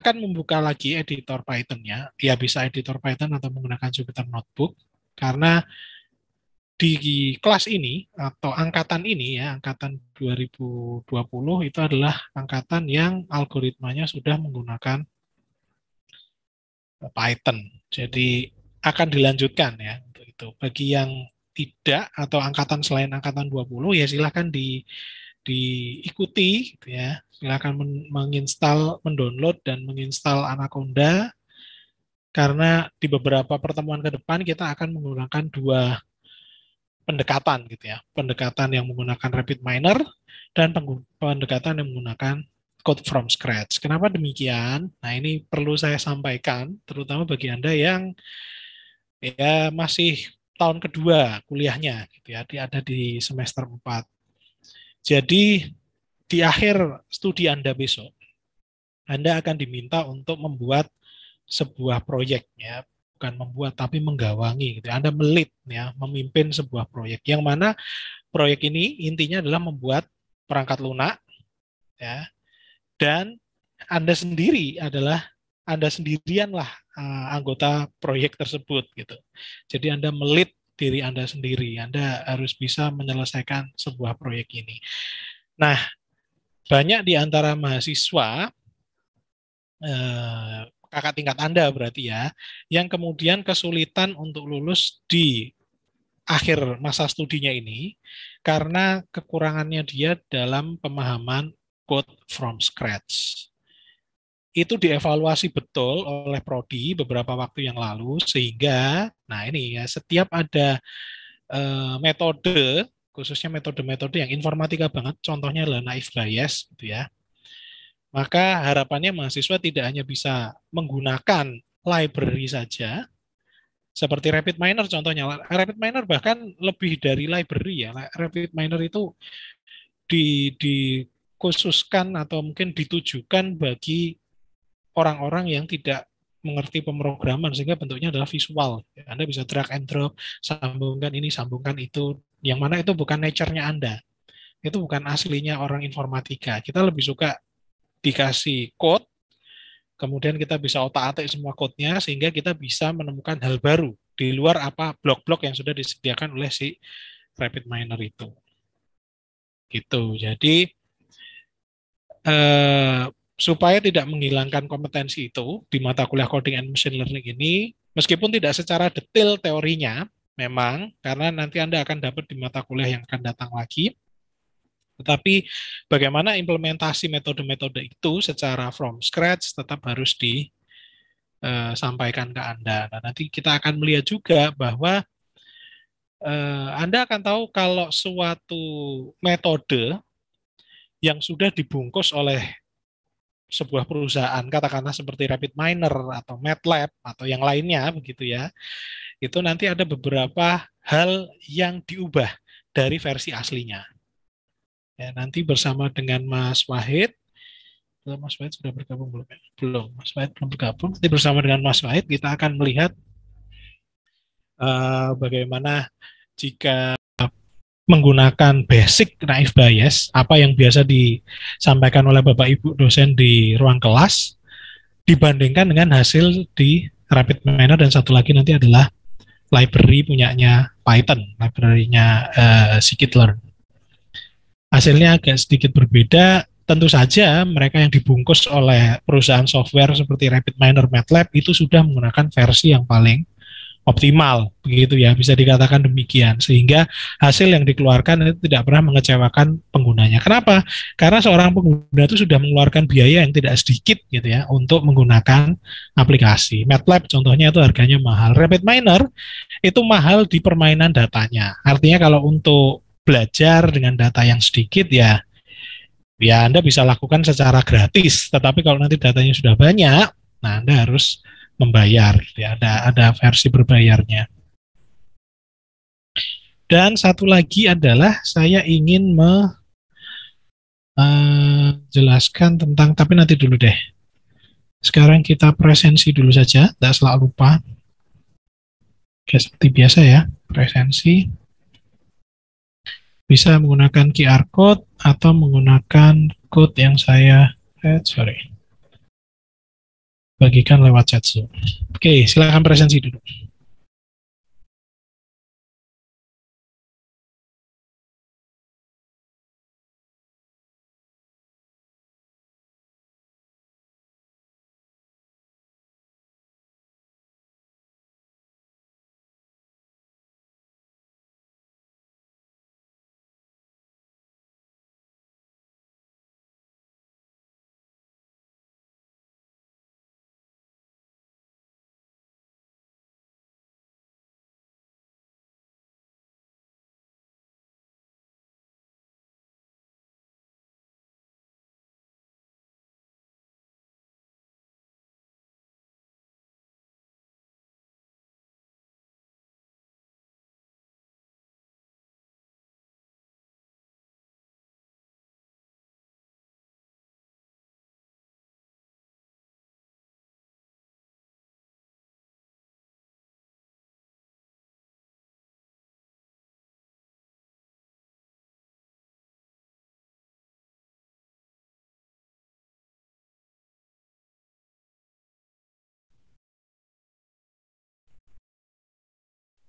akan membuka lagi editor Python-nya. Ya bisa editor Python atau menggunakan Jupyter Notebook. Karena di kelas ini atau angkatan ini ya, angkatan 2020 itu adalah angkatan yang algoritmanya sudah menggunakan Python. Jadi akan dilanjutkan ya untuk itu. Bagi yang tidak atau angkatan selain angkatan 20 ya silahkan diikuti gitu ya. Silahkan menginstal, mendownload dan menginstal Anaconda karena di beberapa pertemuan ke depan kita akan menggunakan dua pendekatan gitu ya. Pendekatan yang menggunakan RapidMiner dan pendekatan yang menggunakan code from scratch. Kenapa demikian? Nah, ini perlu saya sampaikan terutama bagi Anda yang ya masih tahun kedua kuliahnya gitu ya, ada di semester 4. Jadi di akhir studi Anda besok, Anda akan diminta untuk membuat sebuah proyek ya, bukan membuat tapi menggawangi gitu. Anda melit ya, memimpin sebuah proyek yang mana proyek ini intinya adalah membuat perangkat lunak ya, dan Anda sendiri adalah Anda sendirianlah anggota proyek tersebut gitu. Jadi Anda melit diri Anda sendiri. Anda harus bisa menyelesaikan sebuah proyek ini. Nah, banyak di antara mahasiswa kakak tingkat Anda berarti ya, yang kemudian kesulitan untuk lulus di akhir masa studinya ini karena kekurangannya dia dalam pemahaman code from scratch. Itu dievaluasi betul oleh Prodi beberapa waktu yang lalu sehingga, nah ini ya, setiap ada metode, khususnya metode-metode yang informatika banget, contohnya adalah naive Bayes gitu ya. Maka harapannya mahasiswa tidak hanya bisa menggunakan library saja, seperti RapidMiner contohnya. RapidMiner bahkan lebih dari library ya. RapidMiner itu dikhususkan atau mungkin ditujukan bagi orang-orang yang tidak mengerti pemrograman sehingga bentuknya adalah visual. Anda bisa drag and drop, sambungkan ini, sambungkan itu, yang mana itu bukan nature-nya Anda. Itu bukan aslinya orang informatika. Kita lebih suka dikasih code, kemudian kita bisa otak-atik semua code-nya sehingga kita bisa menemukan hal baru di luar apa blok-blok yang sudah disediakan oleh si RapidMiner itu. Gitu. Jadi supaya tidak menghilangkan kompetensi itu di mata kuliah coding and machine learning ini, meskipun tidak secara detail teorinya, memang karena nanti Anda akan dapat di mata kuliah yang akan datang lagi. Tetapi bagaimana implementasi metode-metode itu secara from scratch tetap harus disampaikan ke Anda. Nah, nanti kita akan melihat juga bahwa Anda akan tahu kalau suatu metode yang sudah dibungkus oleh sebuah perusahaan, katakanlah seperti RapidMiner atau MATLAB atau yang lainnya begitu ya, itu nanti ada beberapa hal yang diubah dari versi aslinya. Ya, nanti bersama dengan Mas Wahid, Mas Wahid sudah bergabung belum? Belum, Mas Wahid belum bergabung. Nanti bersama dengan Mas Wahid kita akan melihat bagaimana jika menggunakan basic naive Bayes, apa yang biasa disampaikan oleh Bapak Ibu dosen di ruang kelas, dibandingkan dengan hasil di RapidMiner, dan satu lagi nanti adalah library punyanya Python, library-nya scikit-learn. Hasilnya agak sedikit berbeda. Tentu saja mereka yang dibungkus oleh perusahaan software seperti RapidMiner, MATLAB itu sudah menggunakan versi yang paling optimal, begitu ya, bisa dikatakan demikian, sehingga hasil yang dikeluarkan itu tidak pernah mengecewakan penggunanya. Kenapa? Karena seorang pengguna itu sudah mengeluarkan biaya yang tidak sedikit gitu ya untuk menggunakan aplikasi. MATLAB contohnya itu harganya mahal. RapidMiner itu mahal di permainan datanya. Artinya kalau untuk belajar dengan data yang sedikit ya Anda bisa lakukan secara gratis, tetapi kalau nanti datanya sudah banyak, nah Anda harus membayar, ya, ada versi berbayarnya. Dan satu lagi adalah saya ingin menjelaskan tentang, tapi nanti dulu deh. Sekarang kita presensi dulu saja, tidak selalu lupa. Oke, seperti biasa ya, presensi. Bisa menggunakan QR code atau menggunakan code yang saya, sorry. bagikan lewat chat Zoom. Oke, silakan presensi dulu.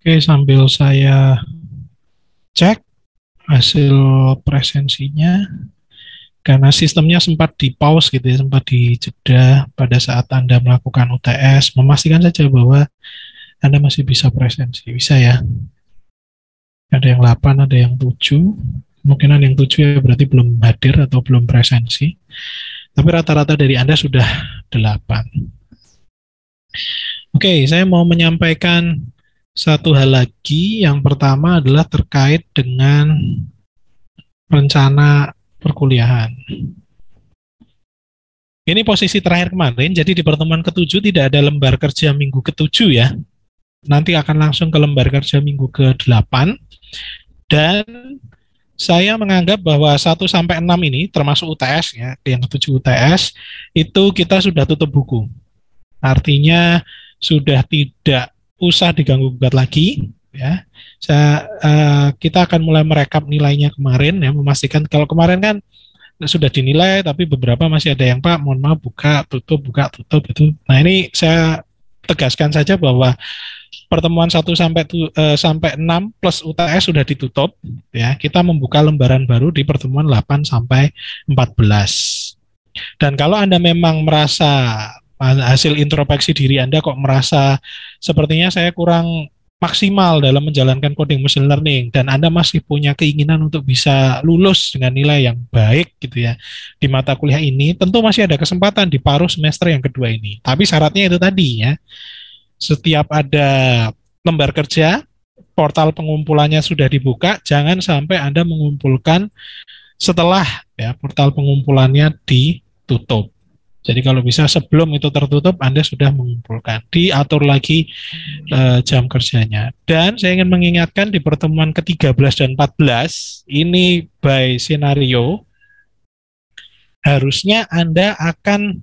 Oke, sambil saya cek hasil presensinya, karena sistemnya sempat di pause gitu ya, sempat dijeda pada saat Anda melakukan UTS, memastikan saja bahwa Anda masih bisa presensi. Bisa ya? Ada yang 8, ada yang 7. Kemungkinan yang 7 ya berarti belum hadir atau belum presensi. Tapi rata-rata dari Anda sudah 8. Oke, saya mau menyampaikan satu hal lagi. Yang pertama adalah terkait dengan rencana perkuliahan. Ini posisi terakhir kemarin, jadi di pertemuan ke-7 tidak ada lembar kerja minggu ke-7 ya. Nanti akan langsung ke lembar kerja minggu ke-8. Dan saya menganggap bahwa 1 sampai 6 ini, termasuk UTS ya, yang ke-7 UTS, itu kita sudah tutup buku. Artinya sudah tidak usah diganggu-gugat lagi ya. Kita akan mulai merekap nilainya kemarin ya, memastikan kalau kemarin kan sudah dinilai tapi beberapa masih ada yang Pak mohon maaf buka tutup itu. Nah, ini saya tegaskan saja bahwa pertemuan 1 sampai 6 plus UTS sudah ditutup ya. Kita membuka lembaran baru di pertemuan 8 sampai 14. Dan kalau Anda memang merasa hasil introspeksi diri Anda kok merasa sepertinya saya kurang maksimal dalam menjalankan coding machine learning dan Anda masih punya keinginan untuk bisa lulus dengan nilai yang baik gitu ya di mata kuliah ini, tentu masih ada kesempatan di paruh semester yang kedua ini. Tapi syaratnya itu tadi ya, setiap ada lembar kerja, portal pengumpulannya sudah dibuka, jangan sampai Anda mengumpulkan setelah ya portal pengumpulannya ditutup. Jadi kalau bisa sebelum itu tertutup Anda sudah mengumpulkan. Diatur lagi jam kerjanya. Dan saya ingin mengingatkan di pertemuan ke-13 dan 14 ini by scenario harusnya Anda akan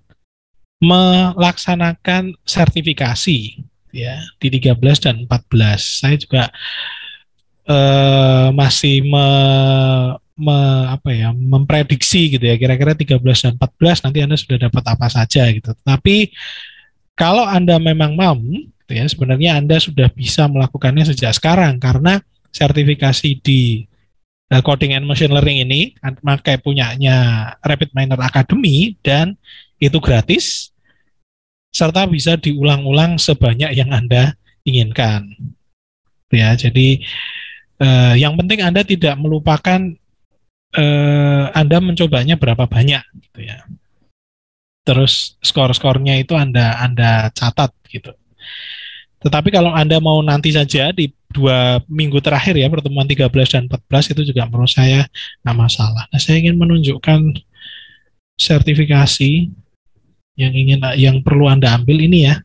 melaksanakan sertifikasi ya di 13 dan 14. Saya juga masih memprediksi gitu ya, kira-kira 13 dan 14 nanti Anda sudah dapat apa saja gitu. Tapi kalau Anda memang mau gitu ya, sebenarnya Anda sudah bisa melakukannya sejak sekarang karena sertifikasi di Coding and Machine Learning ini pakai punyanya Rapid Miner Academy dan itu gratis serta bisa diulang-ulang sebanyak yang Anda inginkan. Ya, jadi yang penting Anda tidak melupakan Anda mencobanya berapa banyak gitu ya. Terus skor-skornya itu Anda catat gitu. Tetapi kalau Anda mau nanti saja di 2 minggu terakhir ya, pertemuan 13 dan 14 itu juga menurut saya nggak masalah. Nah, saya ingin menunjukkan sertifikasi yang perlu Anda ambil ini ya.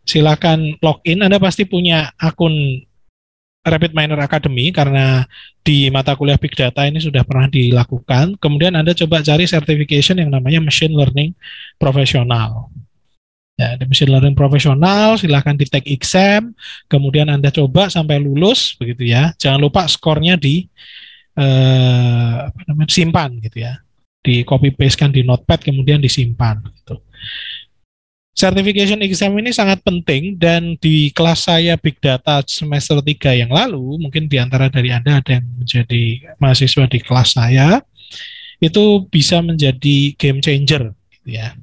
Silakan login, Anda pasti punya akun Rapid Miner Academy karena di mata kuliah Big Data ini sudah pernah dilakukan. Kemudian Anda coba cari certification yang namanya Machine Learning Profesional. Ya, di Machine Learning Profesional, silakan di take exam, kemudian Anda coba sampai lulus, begitu ya. Jangan lupa skornya simpan gitu ya. Di copy paste kan di notepad, kemudian disimpan. Gitu. Certification exam ini sangat penting dan di kelas saya Big Data semester 3 yang lalu, mungkin di antara dari Anda ada yang menjadi mahasiswa di kelas saya, itu bisa menjadi game changer gitu ya.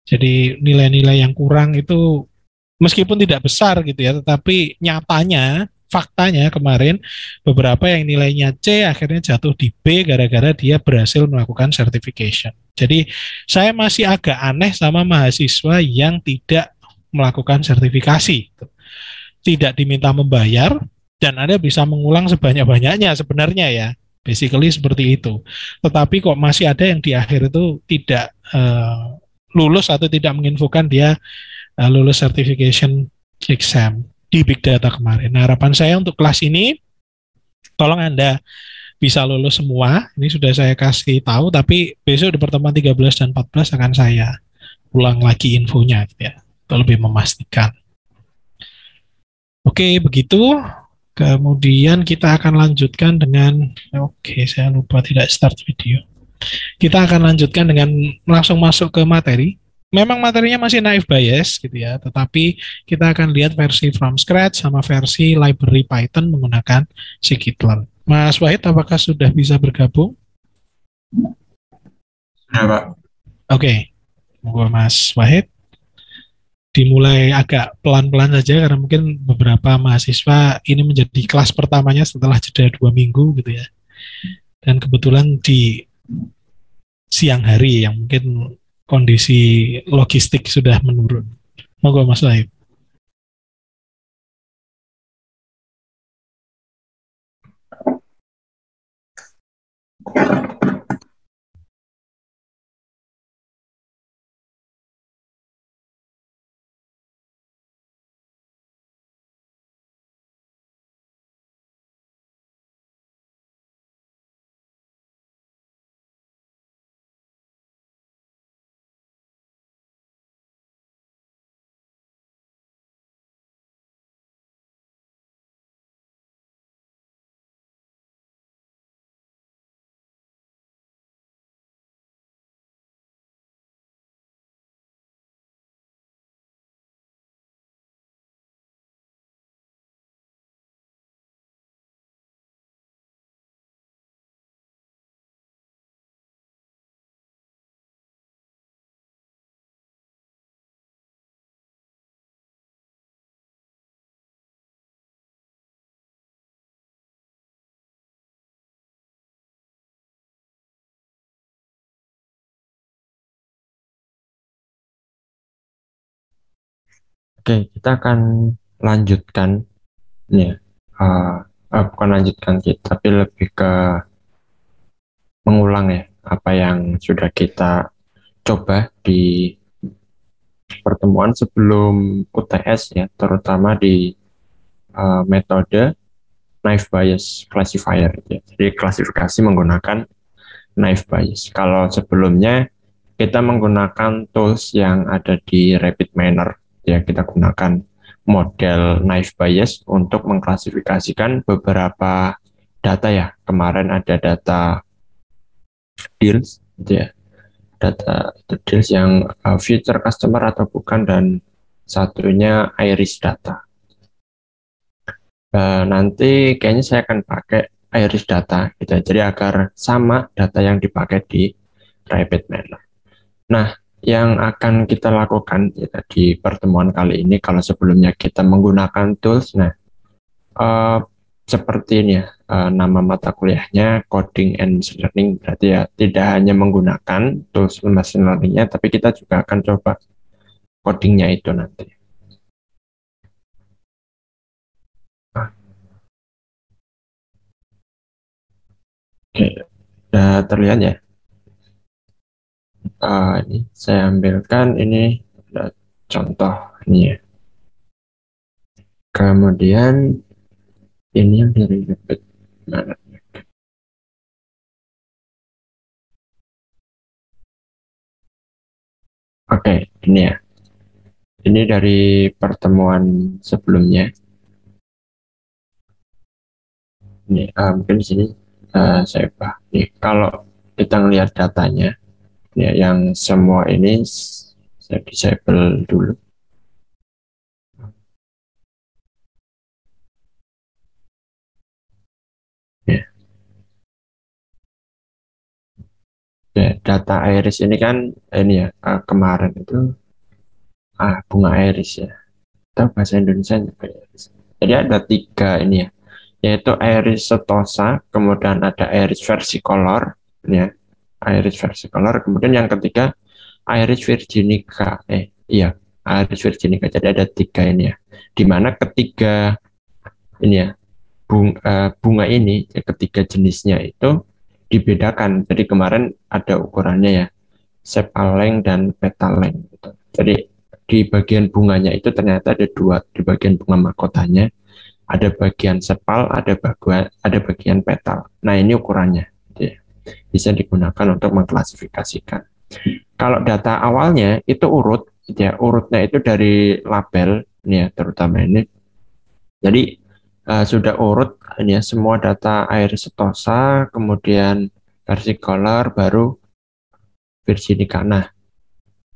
Jadi nilai-nilai yang kurang itu meskipun tidak besar gitu ya, tetapi nyatanya, faktanya kemarin beberapa yang nilainya C akhirnya jatuh di B gara-gara dia berhasil melakukan certification. Jadi saya masih agak aneh sama mahasiswa yang tidak melakukan sertifikasi. Tidak diminta membayar dan Anda bisa mengulang sebanyak-banyaknya sebenarnya ya. Basically seperti itu. Tetapi kok masih ada yang di akhir itu tidak lulus atau tidak menginfokan dia lulus certification exam di Big Data kemarin. Nah, harapan saya untuk kelas ini, tolong Anda bisa lulus semua. Ini sudah saya kasih tahu, tapi besok di pertemuan 13 dan 14 akan saya ulang lagi infonya, gitu ya, untuk lebih memastikan. Oke, begitu. Kemudian kita akan lanjutkan dengan, oke, saya lupa tidak start video. Kita akan lanjutkan dengan langsung masuk ke materi. Memang materinya masih naive Bayes gitu ya, tetapi kita akan lihat versi from scratch sama versi library Python menggunakan scikit-learn. Mas Wahid, apakah sudah bisa bergabung? Ya, Pak. Oke, monggo Mas Wahid. Dimulai agak pelan-pelan saja karena mungkin beberapa mahasiswa ini menjadi kelas pertamanya setelah jeda 2 minggu gitu ya. Dan kebetulan di siang hari yang mungkin kondisi logistik sudah menurun. Monggo Mas Wahid. Oke, kita akan lanjutkan ya. Bukan lanjutkan kita, tapi lebih ke mengulang ya apa yang sudah kita coba di pertemuan sebelum UTS ya, terutama di metode naive Bayes classifier ya. Jadi klasifikasi menggunakan naive Bayes. Kalau sebelumnya kita menggunakan tools yang ada di RapidMiner ya, kita gunakan model naive Bayes untuk mengklasifikasikan beberapa data ya. Kemarin ada data deals gitu ya, data deals yang future customer atau bukan, dan satunya iris data. Nanti kayaknya saya akan pakai iris data gitu, jadi agar sama data yang dipakai di RapidMiner. Nah, yang akan kita lakukan ya, di pertemuan kali ini, kalau sebelumnya kita menggunakan tools, nah seperti ini ya, nama mata kuliahnya Coding and Machine Learning, berarti ya tidak hanya menggunakan tools machine learning-nya, tapi kita juga akan coba codingnya itu nanti. Oke, sudah terlihat ya. Ini saya ambilkan, ini ada contoh ini ya. Kemudian ini yang dari Rapid. Oke, ini ya. Ini dari pertemuan sebelumnya. Ini mungkin di sini saya ubah. Nih, kalau kita ngelihat datanya, ya, yang semua ini Saya disable dulu. Ya. Ya, data iris ini kan ini ya, kemarin itu bunga iris ya. Atau bahasa Indonesia juga iris. Jadi ada 3 ini ya, yaitu iris setosa, kemudian ada iris versicolor, ya, iris versicolor, kemudian yang ketiga iris virginica. Iya, iris virginica. Jadi ada 3 ini ya, dimana ketiga ini ya, bunga ini, ya, ketiga jenisnya itu dibedakan. Jadi kemarin ada ukurannya ya, sepal length dan petal length gitu. Jadi di bagian bunganya itu ternyata ada 2, di bagian bunga mahkotanya ada bagian sepal, ada bagian petal. Nah, ini ukurannya, gitu ya. Bisa digunakan untuk mengklasifikasikan. Kalau data awalnya itu urut, gitu ya, urutnya itu dari label, ini ya, terutama ini. Jadi sudah urut ini ya, semua data air setosa, kemudian versicolor, baru virginica. Nah,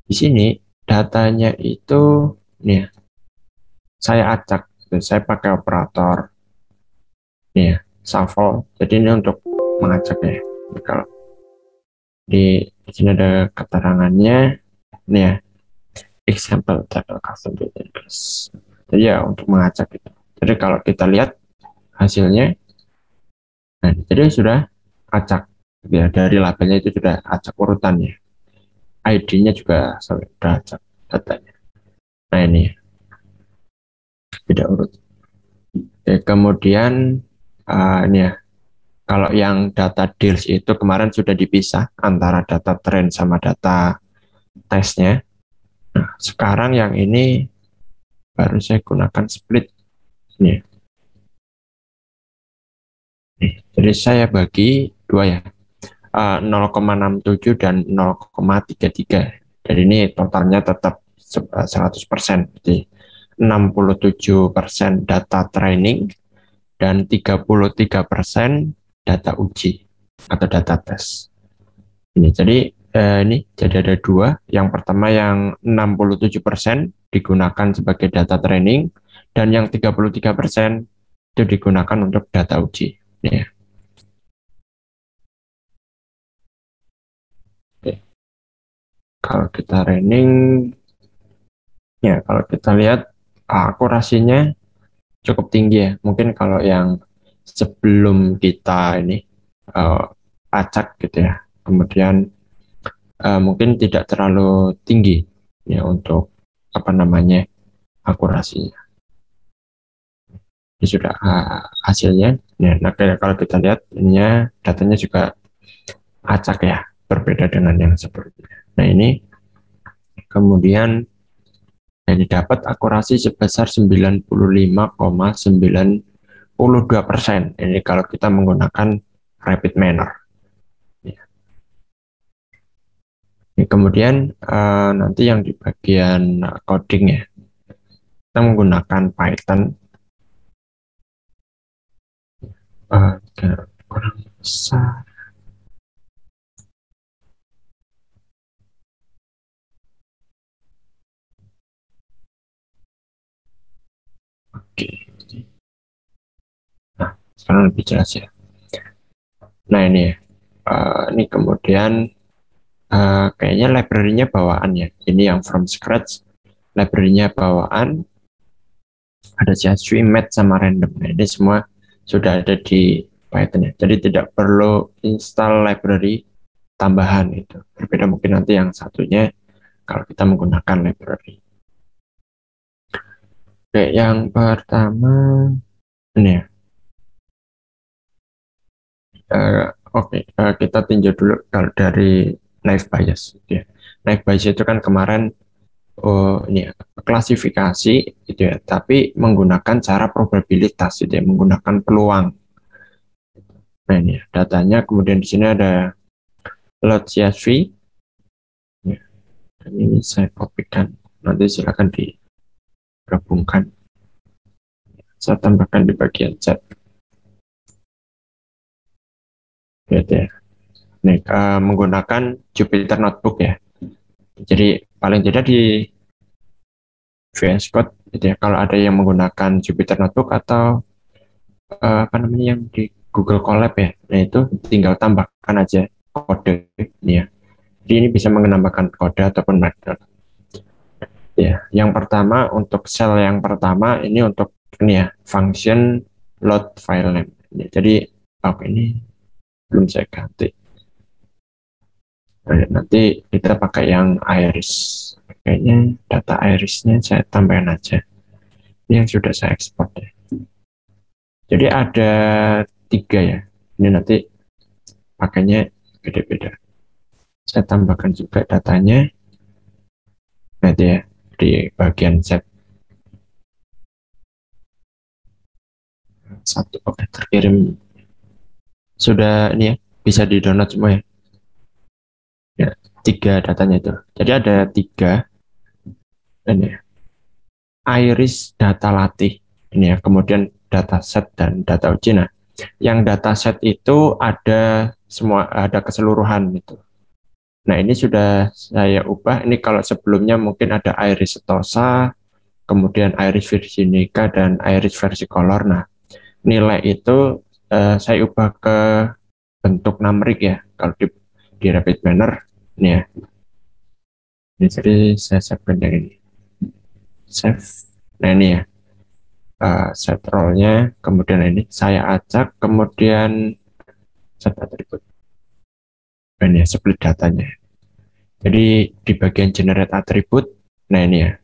di sini datanya itu nih ya, saya acak, saya pakai operator nih ya, shuffle. Jadi ini untuk mengacak ya. Kalau di sini ada keterangannya nih ya, example table custom database. Jadi ya untuk mengacak itu. Jadi kalau kita lihat hasilnya, nah jadi sudah acak ya, dari labelnya itu sudah acak urutannya. ID-nya juga sudah acak datanya. Nah ini tidak urut. Oke, kemudian ini ya, kalau yang data deals itu kemarin sudah dipisah antara data trend sama data tesnya. Nah, sekarang yang ini baru saya gunakan split ini. Jadi saya bagi 2 ya, 0,67 dan 0,33. Jadi ini totalnya tetap 100%. Jadi 67% data training dan 33% data uji atau data tes. Ini jadi ada 2. Yang pertama yang 67% digunakan sebagai data training dan yang 33% itu digunakan untuk data uji. Ini ya. Oke. Kalau kita training ya, kalau kita lihat akurasinya cukup tinggi ya. Mungkin kalau yang sebelum kita ini acak gitu ya, kemudian mungkin tidak terlalu tinggi ya untuk apa namanya akurasinya. Ini sudah hasilnya. Ya, nah kalau kita lihat ininya datanya juga acak ya, berbeda dengan yang sebelumnya. Nah ini kemudian yang didapat akurasi sebesar 95,92%. Ini kalau kita menggunakan rapid manner. Ini kemudian nanti yang di bagian coding ya, kita menggunakan Python. Kurang besar. Oke. Nah, sekarang lebih jelas ya. Nah ini ya, ini kemudian kayaknya library-nya bawaan ya. Ini yang from scratch, library-nya bawaan, ada CSV, Math, sama random. Nah ini semua sudah ada di Python ya. Jadi tidak perlu install library tambahan itu. Berbeda mungkin nanti yang satunya kalau kita menggunakan library. Oke, yang pertama ini ya. Kita tinjau dulu kalau dari naive bias. Ya. Naive bias itu kan kemarin ini ya, klasifikasi gitu ya, tapi menggunakan cara probabilitas gitu ya, menggunakan peluang. Nah ini ya, datanya kemudian di sini ada load CSV. Ya. Dan ini saya kopikan. Nanti silakan digabungkan. Saya tambahkan di bagian chat. Gitu ya. Nih, menggunakan Jupyter Notebook ya. Jadi paling tidak di VS Code gitu ya, kalau ada yang menggunakan Jupyter Notebook atau apa namanya yang di Google Colab ya, nah itu tinggal tambahkan aja kode ini ya. Jadi ini bisa menambahkan kode ataupun markdown. Ya, yang pertama untuk sel yang pertama ini untuk ini ya, function load file name. Ya, jadi oke, ini belum saya ganti. Nah, nanti kita pakai yang iris. Kayaknya data irisnya saya tambahin aja. Ini yang sudah saya ekspor ya. Jadi ada 3 ya. Ini nanti pakainya beda-beda. Saya tambahkan juga datanya. Nanti ya di bagian set satu. Oke, terkirim sudah ini ya, bisa di download semua ya. Ya, 3 datanya itu. Jadi ada 3 ini ya. Iris data latih ini ya, kemudian data set dan data uji. Nah, yang data set itu ada semua, ada keseluruhan itu. Nah, ini sudah saya ubah. Ini kalau sebelumnya mungkin ada iris setosa, kemudian iris virginica dan iris versicolor. Nah, nilai itu saya ubah ke bentuk numerik ya. Kalau di rapid manner ini ya. Ini jadi saya siapkan yang ini. Save. Nah, ini ya. Set role-nya, kemudian ini saya acak, kemudian set atribut. Ini ya, split datanya. Jadi di bagian generate atribut, nah ini ya.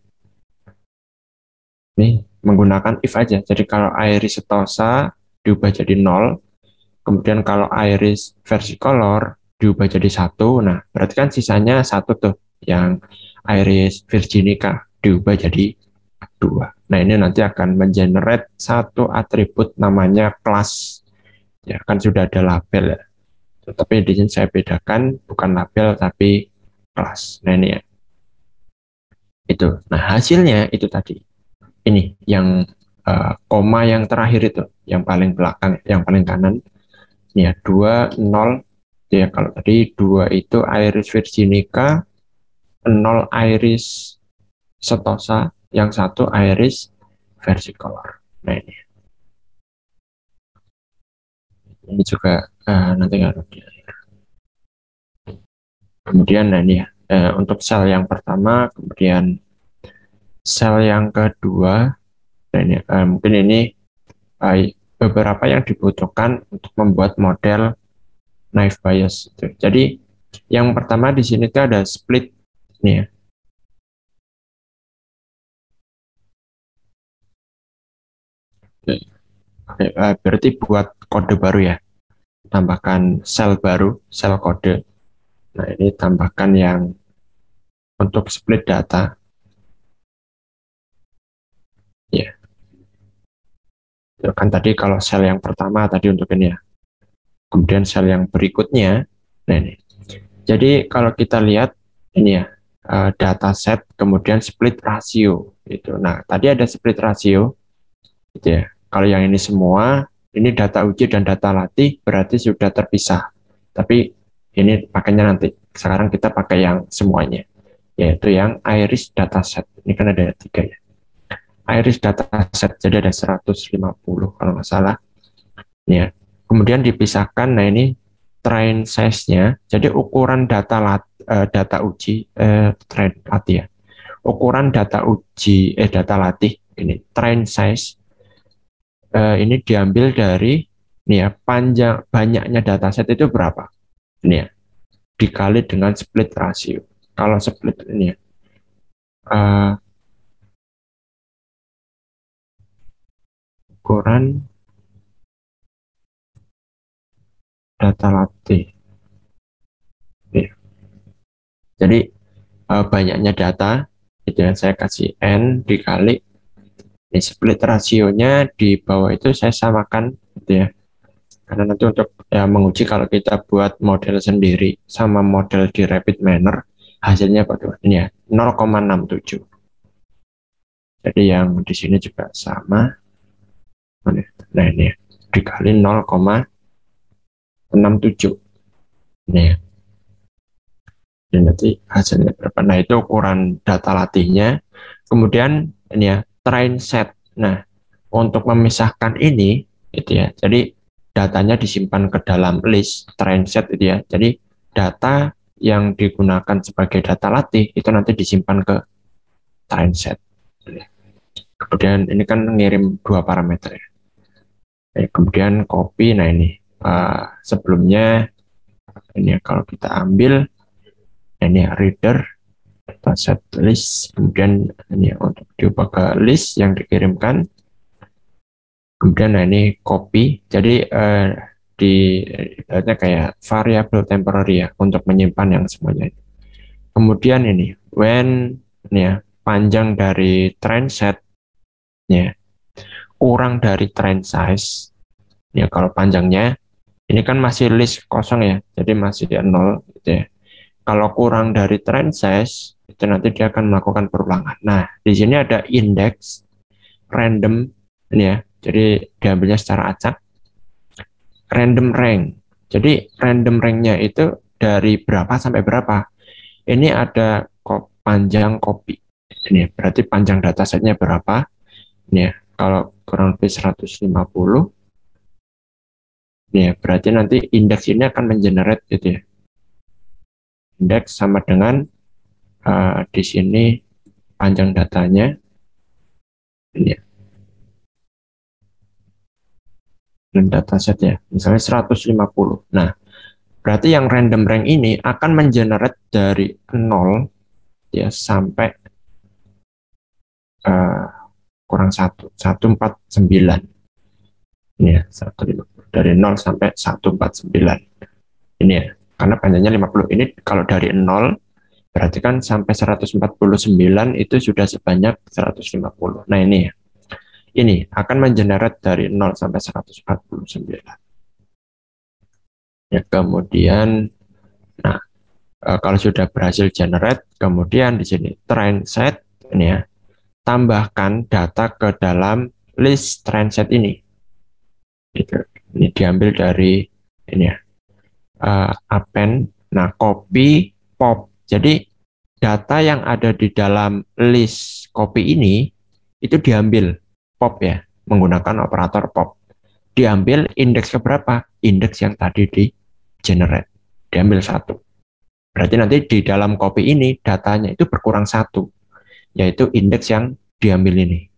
Ini menggunakan if aja. Jadi kalau iris setosa diubah jadi 0, kemudian kalau iris versicolor diubah jadi 1, nah berarti kan sisanya 1 tuh, yang iris virginica diubah jadi 2. Nah ini nanti akan mengenerate satu atribut namanya class. Ya kan sudah ada label ya. Tapi di sini saya bedakan bukan label tapi class. Nah ini ya. Itu. Nah hasilnya itu tadi. Ini yang koma yang terakhir itu, yang paling belakang, yang paling kanan. Ini ya 2 0. Ya kalau tadi 2 itu iris virginica, 0 iris setosa, yang 1 iris versicolor. Nah ini juga nanti kalau kemudian nah ini ya, untuk sel yang pertama, kemudian sel yang kedua, dan ini, mungkin ini beberapa yang dibutuhkan untuk membuat model naive Bayes. Jadi yang pertama di sini tuh ada split ini ya. Oke, berarti buat kode baru ya, tambahkan sel baru, sel kode. Nah ini tambahkan yang untuk split data. Ya, kan tadi kalau sel yang pertama tadi untuk ini ya. Kemudian sel yang berikutnya, nah ini. Jadi kalau kita lihat ini ya, data set, kemudian split rasio. Gitu. Nah tadi ada split rasio, gitu ya. Kalau yang ini semua, ini data uji dan data latih berarti sudah terpisah. Tapi ini pakainya nanti. Sekarang kita pakai yang semuanya, yaitu yang iris dataset. Ini kan ada 3 ya. Iris dataset, jadi ada 150 kalau nggak salah. Ya. Kemudian dipisahkan, nah ini train size-nya, jadi ukuran data uji, train latih ya. Ukuran data uji, data latih, ini train size, ini diambil dari nih ya, panjang banyaknya dataset itu berapa ini ya, dikali dengan split rasio. Kalau split ini ya, ukuran data latih ya. Jadi banyaknya data itu yang saya kasih n dikali ini, split rasionya di bawah itu saya samakan gitu ya. Karena nanti untuk ya, menguji kalau kita buat model sendiri sama model di rapid manner, hasilnya bagaimana? Ini ya, 0,67. Jadi yang di sini juga sama. Nah ini ya, dikali 0,67. Ini ya. dan nanti hasilnya berapa. Nah, itu ukuran data latihnya. Kemudian ini ya, train set. Nah, untuk memisahkan ini itu ya. Jadi datanya disimpan ke dalam list train set itu ya. Jadi data yang digunakan sebagai data latih itu nanti disimpan ke train set. Kemudian ini kan ngirim dua parameter ya. Kemudian copy. Nah, ini sebelumnya ini ya, kalau kita ambil ini ya, reader dataset list, kemudian ini untuk diubah ke list yang dikirimkan, kemudian nah ini copy, jadi ibaratnya kayak variabel temporary ya untuk menyimpan yang semuanya. Kemudian ini when ini ya panjang dari train set ya kurang dari train size ya, kalau panjangnya ini kan masih list kosong ya, jadi masih 0 gitu ya. Kalau kurang dari train size, itu nanti dia akan melakukan perulangan. Nah, di sini ada index random ini ya. Jadi diambilnya secara acak. Random rank. Jadi random ranknya itu dari berapa sampai berapa. Ini ada panjang copy. Ini berarti panjang datasetnya berapa. Ini ya, kalau kurang lebih 150. Ini ya, berarti nanti indeks ini akan mengenerate gitu ya. Indeks sama dengan di sini panjang datanya ini ya, dan dataset ya, misalnya 150. Nah, berarti yang random rank ini akan mengenerate dari 0 ya sampai uh, kurang 149. Ini ya, 150. Dari 0 sampai 149. Ini ya, karena panjangnya 50. Ini kalau dari 0 berarti kan sampai 149 itu sudah sebanyak 150. Nah, ini ya. Ini akan mengenerate dari 0 sampai 149. Ya, kemudian nah kalau sudah berhasil generate, kemudian di sini train set ini ya, tambahkan data ke dalam list train set ini. Ini diambil dari ini ya, append. Nah, copy pop. Jadi data yang ada di dalam list copy ini itu diambil pop ya, menggunakan operator pop. Diambil indeks keberapa? Indeks yang tadi di generate. Diambil satu. Berarti nanti di dalam copy ini datanya itu berkurang satu, yaitu indeks yang diambil ini.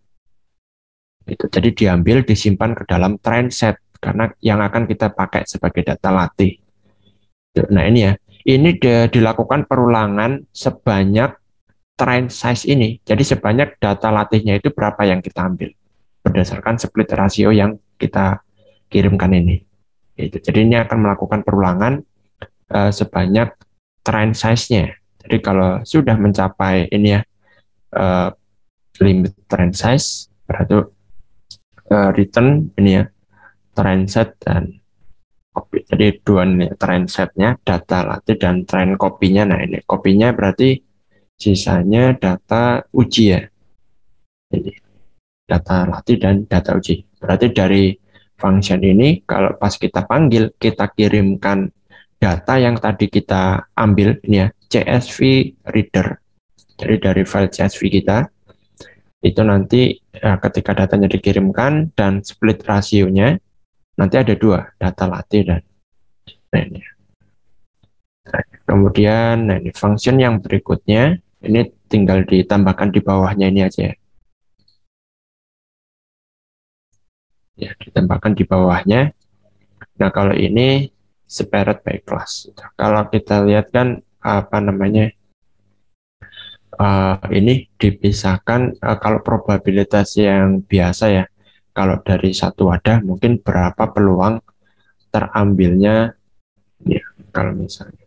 Itu jadi diambil disimpan ke dalam train set karena yang akan kita pakai sebagai data latih. Nah, ini ya. Ini dilakukan perulangan sebanyak train size ini. Jadi sebanyak data latihnya itu berapa yang kita ambil berdasarkan split rasio yang kita kirimkan ini. Jadi ini akan melakukan perulangan sebanyak train size-nya. Jadi kalau sudah mencapai ini ya limit train size, berarti return ini ya train set dan copy. Jadi dua nih train setnya, data latih dan train copy-nya. Nah, ini copy-nya berarti sisanya data uji ya. Jadi data latih dan data uji. Berarti dari function ini kalau pas kita panggil, kita kirimkan data yang tadi kita ambil ini ya, CSV reader. Jadi dari file CSV kita itu nanti ketika datanya dikirimkan dan split rasionya nanti ada dua, data latih dan nah, ini. Nah, kemudian nah ini function yang berikutnya ini tinggal ditambahkan di bawahnya ini aja ya. Ya, ditambahkan di bawahnya. Nah, kalau ini separate by class. Kalau kita lihat kan apa namanya ini dipisahkan kalau probabilitas yang biasa ya. Kalau dari satu wadah mungkin berapa peluang terambilnya ya. Kalau misalnya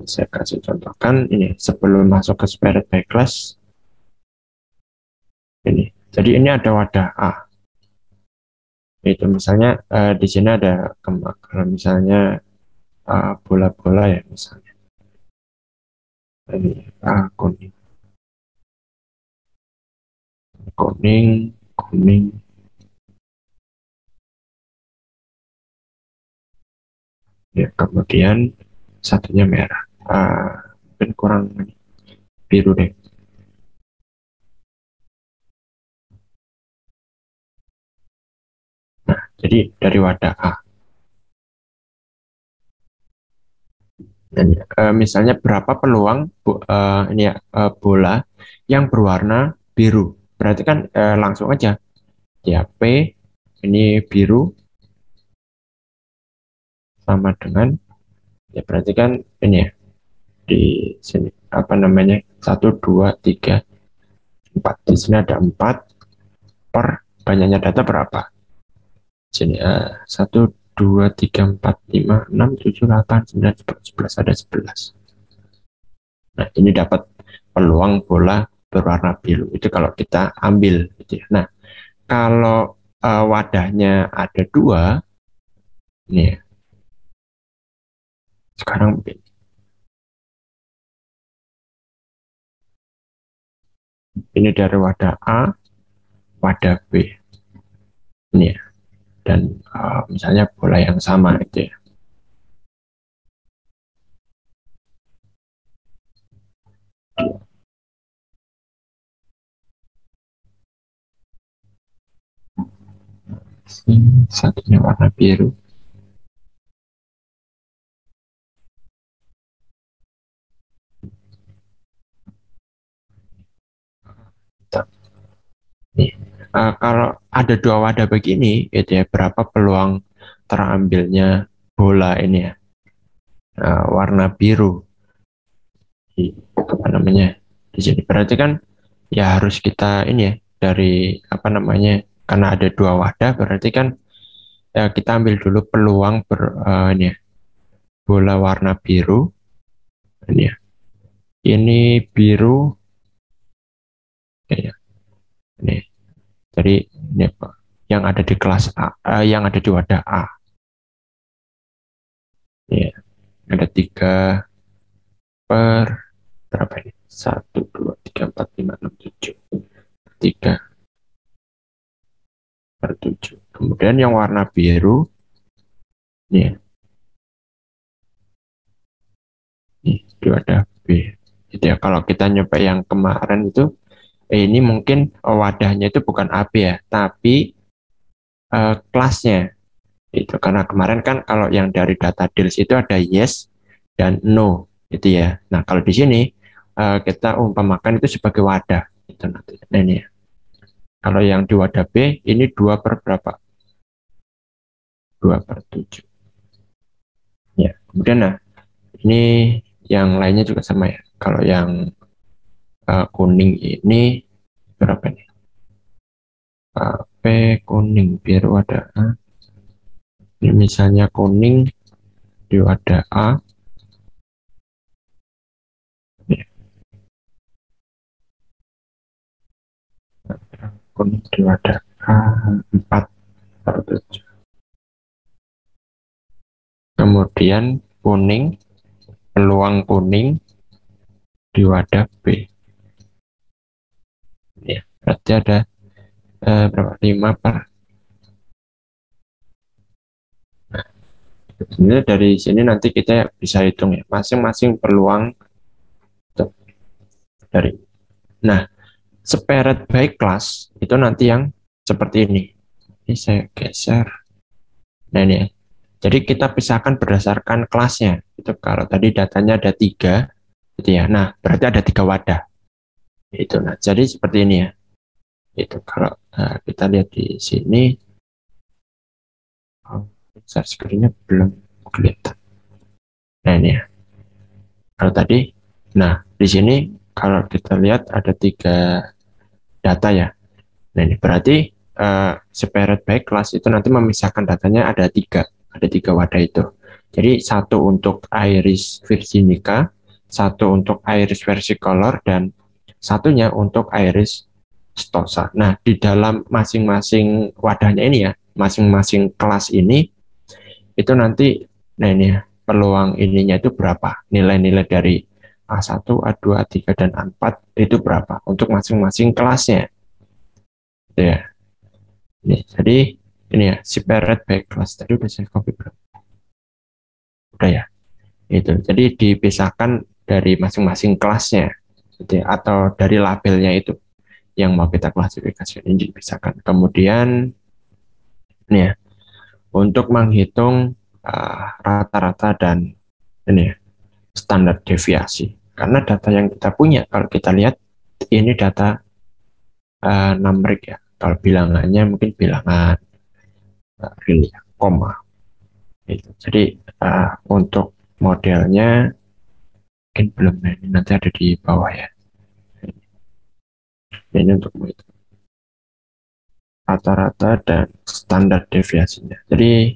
saya kasih contohkan ini sebelum masuk ke separate by class ini. Jadi ini ada wadah A. Itu misalnya di sini ada kalau misalnya bola-bola ya misalnya ini kuning kuning kuning ya, kemudian satunya merah mungkin kurang biru deh. Nah, jadi dari wadah A. Dan misalnya berapa peluang bola yang berwarna biru. Berarti kan langsung aja ya P ini biru sama dengan ya berarti kan ini ya di sini apa namanya 1 2 3 4 di sini ada 4 per banyaknya data berapa? Sini 1 2 3 4 5 6 7 8 9 10 11 ada 11. Nah, ini dapat peluang bola berwarna biru. Itu kalau kita ambil gitu ya. Nah, kalau wadahnya ada 2 ini ya. Sekarang ini dari wadah A, wadah B. Ini ya. Dan misalnya bola yang sama itu ya. Satunya warna biru. Nih, kalau ada 2 wadah begini, itu ya berapa peluang terambilnya bola ini ya warna biru di apa namanya di sini. Berarti kan ya harus kita ini ya dari apa namanya karena ada 2 wadah berarti kan ya kita ambil dulu peluang ini ya, bola warna biru ini ya. Ini biru ya, ini. Jadi ini apa yang ada di kelas A, yang ada di wadah A. Ya, ada 3 per berapa ini? 1 2 3 4 5 6 7 3 per 7. Kemudian yang warna biru ini ya, ini di wadah B. Itu ya kalau kita nyoba yang kemarin itu ini mungkin wadahnya itu bukan AB ya, tapi kelasnya itu karena kemarin kan kalau yang dari data deals itu ada yes dan no itu ya. Nah kalau di sini kita umpamakan itu sebagai wadah itu nanti. Nah ini ya. Kalau yang di wadah B ini 2 per berapa? 2 per 7. Ya, kemudian nah ini yang lainnya juga sama ya. Kalau yang kuning ini berapa nih? P kuning biru ada A. Ini misalnya kuning di wadah A. Ya, kuning di wadah A 4 per 7. Kemudian kuning, peluang kuning di wadah B. Ya, berarti ada berapa? 5 per. Nah, sebenarnya dari sini nanti kita bisa hitung ya, masing-masing peluang dari. Nah, seperet by class itu nanti yang seperti ini. Ini saya geser. Nah ini ya. Jadi kita pisahkan berdasarkan kelasnya. Itu kalau tadi datanya ada 3, gitu ya. Nah, berarti ada 3 wadah. Itu. Nah, jadi seperti ini ya. Itu kalau kita lihat di sini, share screen-nya belum kelihatan. Nah ini ya. Kalau tadi, nah di sini kalau kita lihat ada 3 data ya. Nah ini berarti separate by class itu nanti memisahkan datanya ada 3 wadah itu. Jadi satu untuk iris virginica, satu untuk iris versicolor, dan satunya untuk iris stosa. Nah di dalam masing-masing wadahnya ini ya, masing-masing kelas ini itu nanti, nah ini ya, peluang ininya itu berapa? Nilai-nilai dari A1, A2, A3, dan A4 itu berapa untuk masing-masing kelasnya. Ya. Ini, jadi ini ya, separate by class tadi udah saya copy belum? Udah ya. Itu. Jadi dipisahkan dari masing-masing kelasnya gitu ya, atau dari labelnya itu yang mau kita klasifikasikan ini dipisahkan. Kemudian ini ya, untuk menghitung rata-rata dan ini ya, standar deviasi. Karena data yang kita punya, kalau kita lihat ini data numerik ya. Kalau bilangannya mungkin bilangan real ya, koma. Gitu. Jadi untuk modelnya mungkin belum, ini nanti ada di bawah ya. Ini untuk menghitung rata-rata dan standar deviasinya. Jadi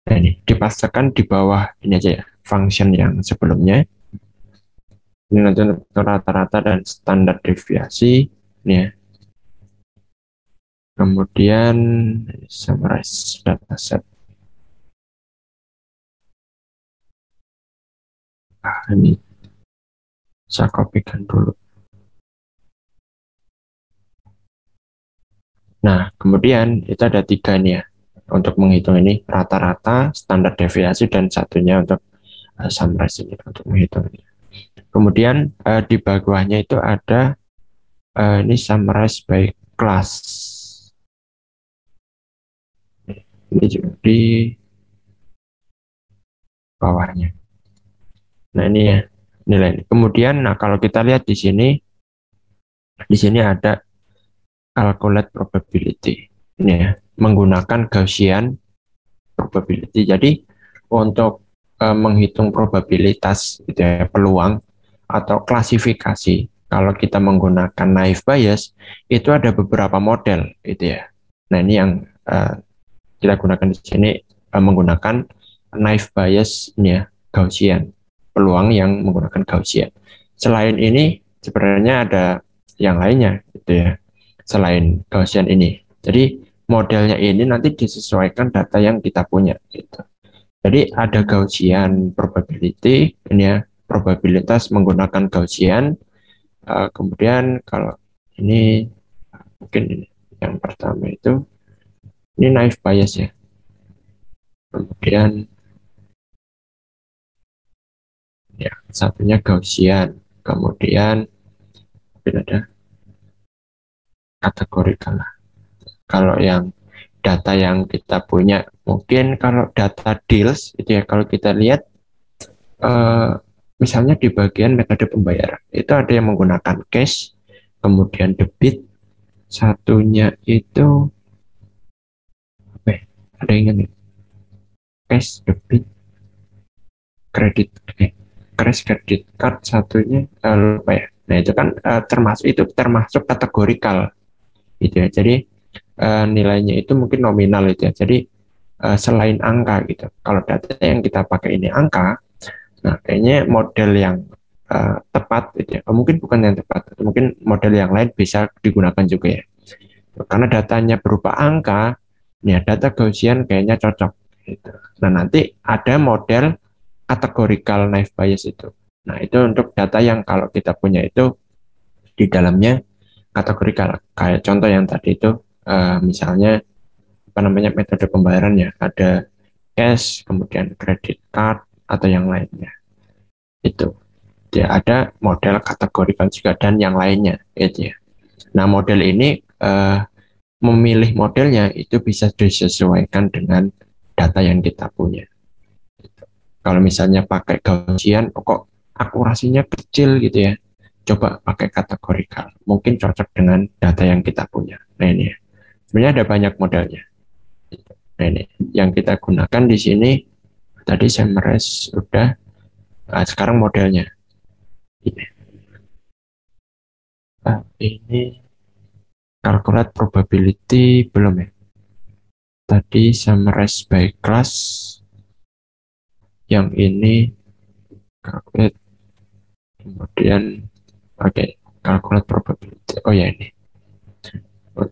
nah ini dipasangkan di bawah ini aja ya, function yang sebelumnya. Ini nanti untuk rata-rata dan standar deviasi ini ya. Kemudian summarize dataset. Ini saya kopikan dulu. Nah, kemudian itu ada 3 nih ya. Untuk menghitung ini rata-rata, standar deviasi, dan satunya untuk summarize ini untuk menghitung ini. Kemudian di bawahnya itu ada ini summarize by class. Ini juga di bawahnya. Nah, ini ya nilai. Kemudian nah kalau kita lihat di sini ada calculate probability. Ini ya, menggunakan Gaussian probability. Jadi untuk menghitung probabilitas gitu ya, peluang atau klasifikasi, kalau kita menggunakan naive Bayes itu ada beberapa model gitu ya. Nah, ini yang kita gunakan di sini menggunakan naive Bayes ini ya, Gaussian, peluang yang menggunakan Gaussian. Selain ini sebenarnya ada yang lainnya gitu ya, selain Gaussian ini. Jadi modelnya ini nanti disesuaikan data yang kita punya gitu. Jadi ada Gaussian probability, ini ya, probabilitas menggunakan Gaussian. Kemudian kalau ini mungkin ini yang pertama itu ini naive Bayes ya. Kemudian ya satunya Gaussian. Kemudian mungkin ada kategorikal lah. Kalau yang data yang kita punya, mungkin kalau data deals itu ya, kalau kita lihat misalnya di bagian metode pembayaran itu ada yang menggunakan cash, kemudian debit, satunya itu ada yang ingat nih, cash, debit, kredit, cash, kredit card, satunya lupa ya. Nah itu kan termasuk kategorikal gitu ya. Jadi nilainya itu mungkin nominal itu ya. Jadi selain angka gitu. Kalau data yang kita pakai ini angka, nah kayaknya model yang tepat gitu ya. Mungkin bukan yang tepat, mungkin model yang lain bisa digunakan juga ya. Karena datanya berupa angka, ya data Gaussian kayaknya cocok gitu. Nah, nanti ada model kategorikal naive Bayes itu. Nah, itu untuk data yang kalau kita punya itu di dalamnya kategorikal. Kayak contoh yang tadi itu misalnya apa namanya metode pembayarannya ada cash, kemudian credit card atau yang lainnya. Itu. Ya, ada model kategorikal juga dan yang lainnya gitu ya. Nah, model ini memilih modelnya itu bisa disesuaikan dengan data yang kita punya. Kalau misalnya pakai Gaussian, kok akurasinya kecil gitu ya, coba pakai kategorikal. Mungkin cocok dengan data yang kita punya. Nah ini ya. Sebenarnya ada banyak modelnya. Nah ini yang kita gunakan di sini tadi summarize sudah. Nah, sekarang modelnya. Ini calculate probability belum ya. Tadi summarize by class. Yang ini calculate, kemudian calculate probability. Oh ya ini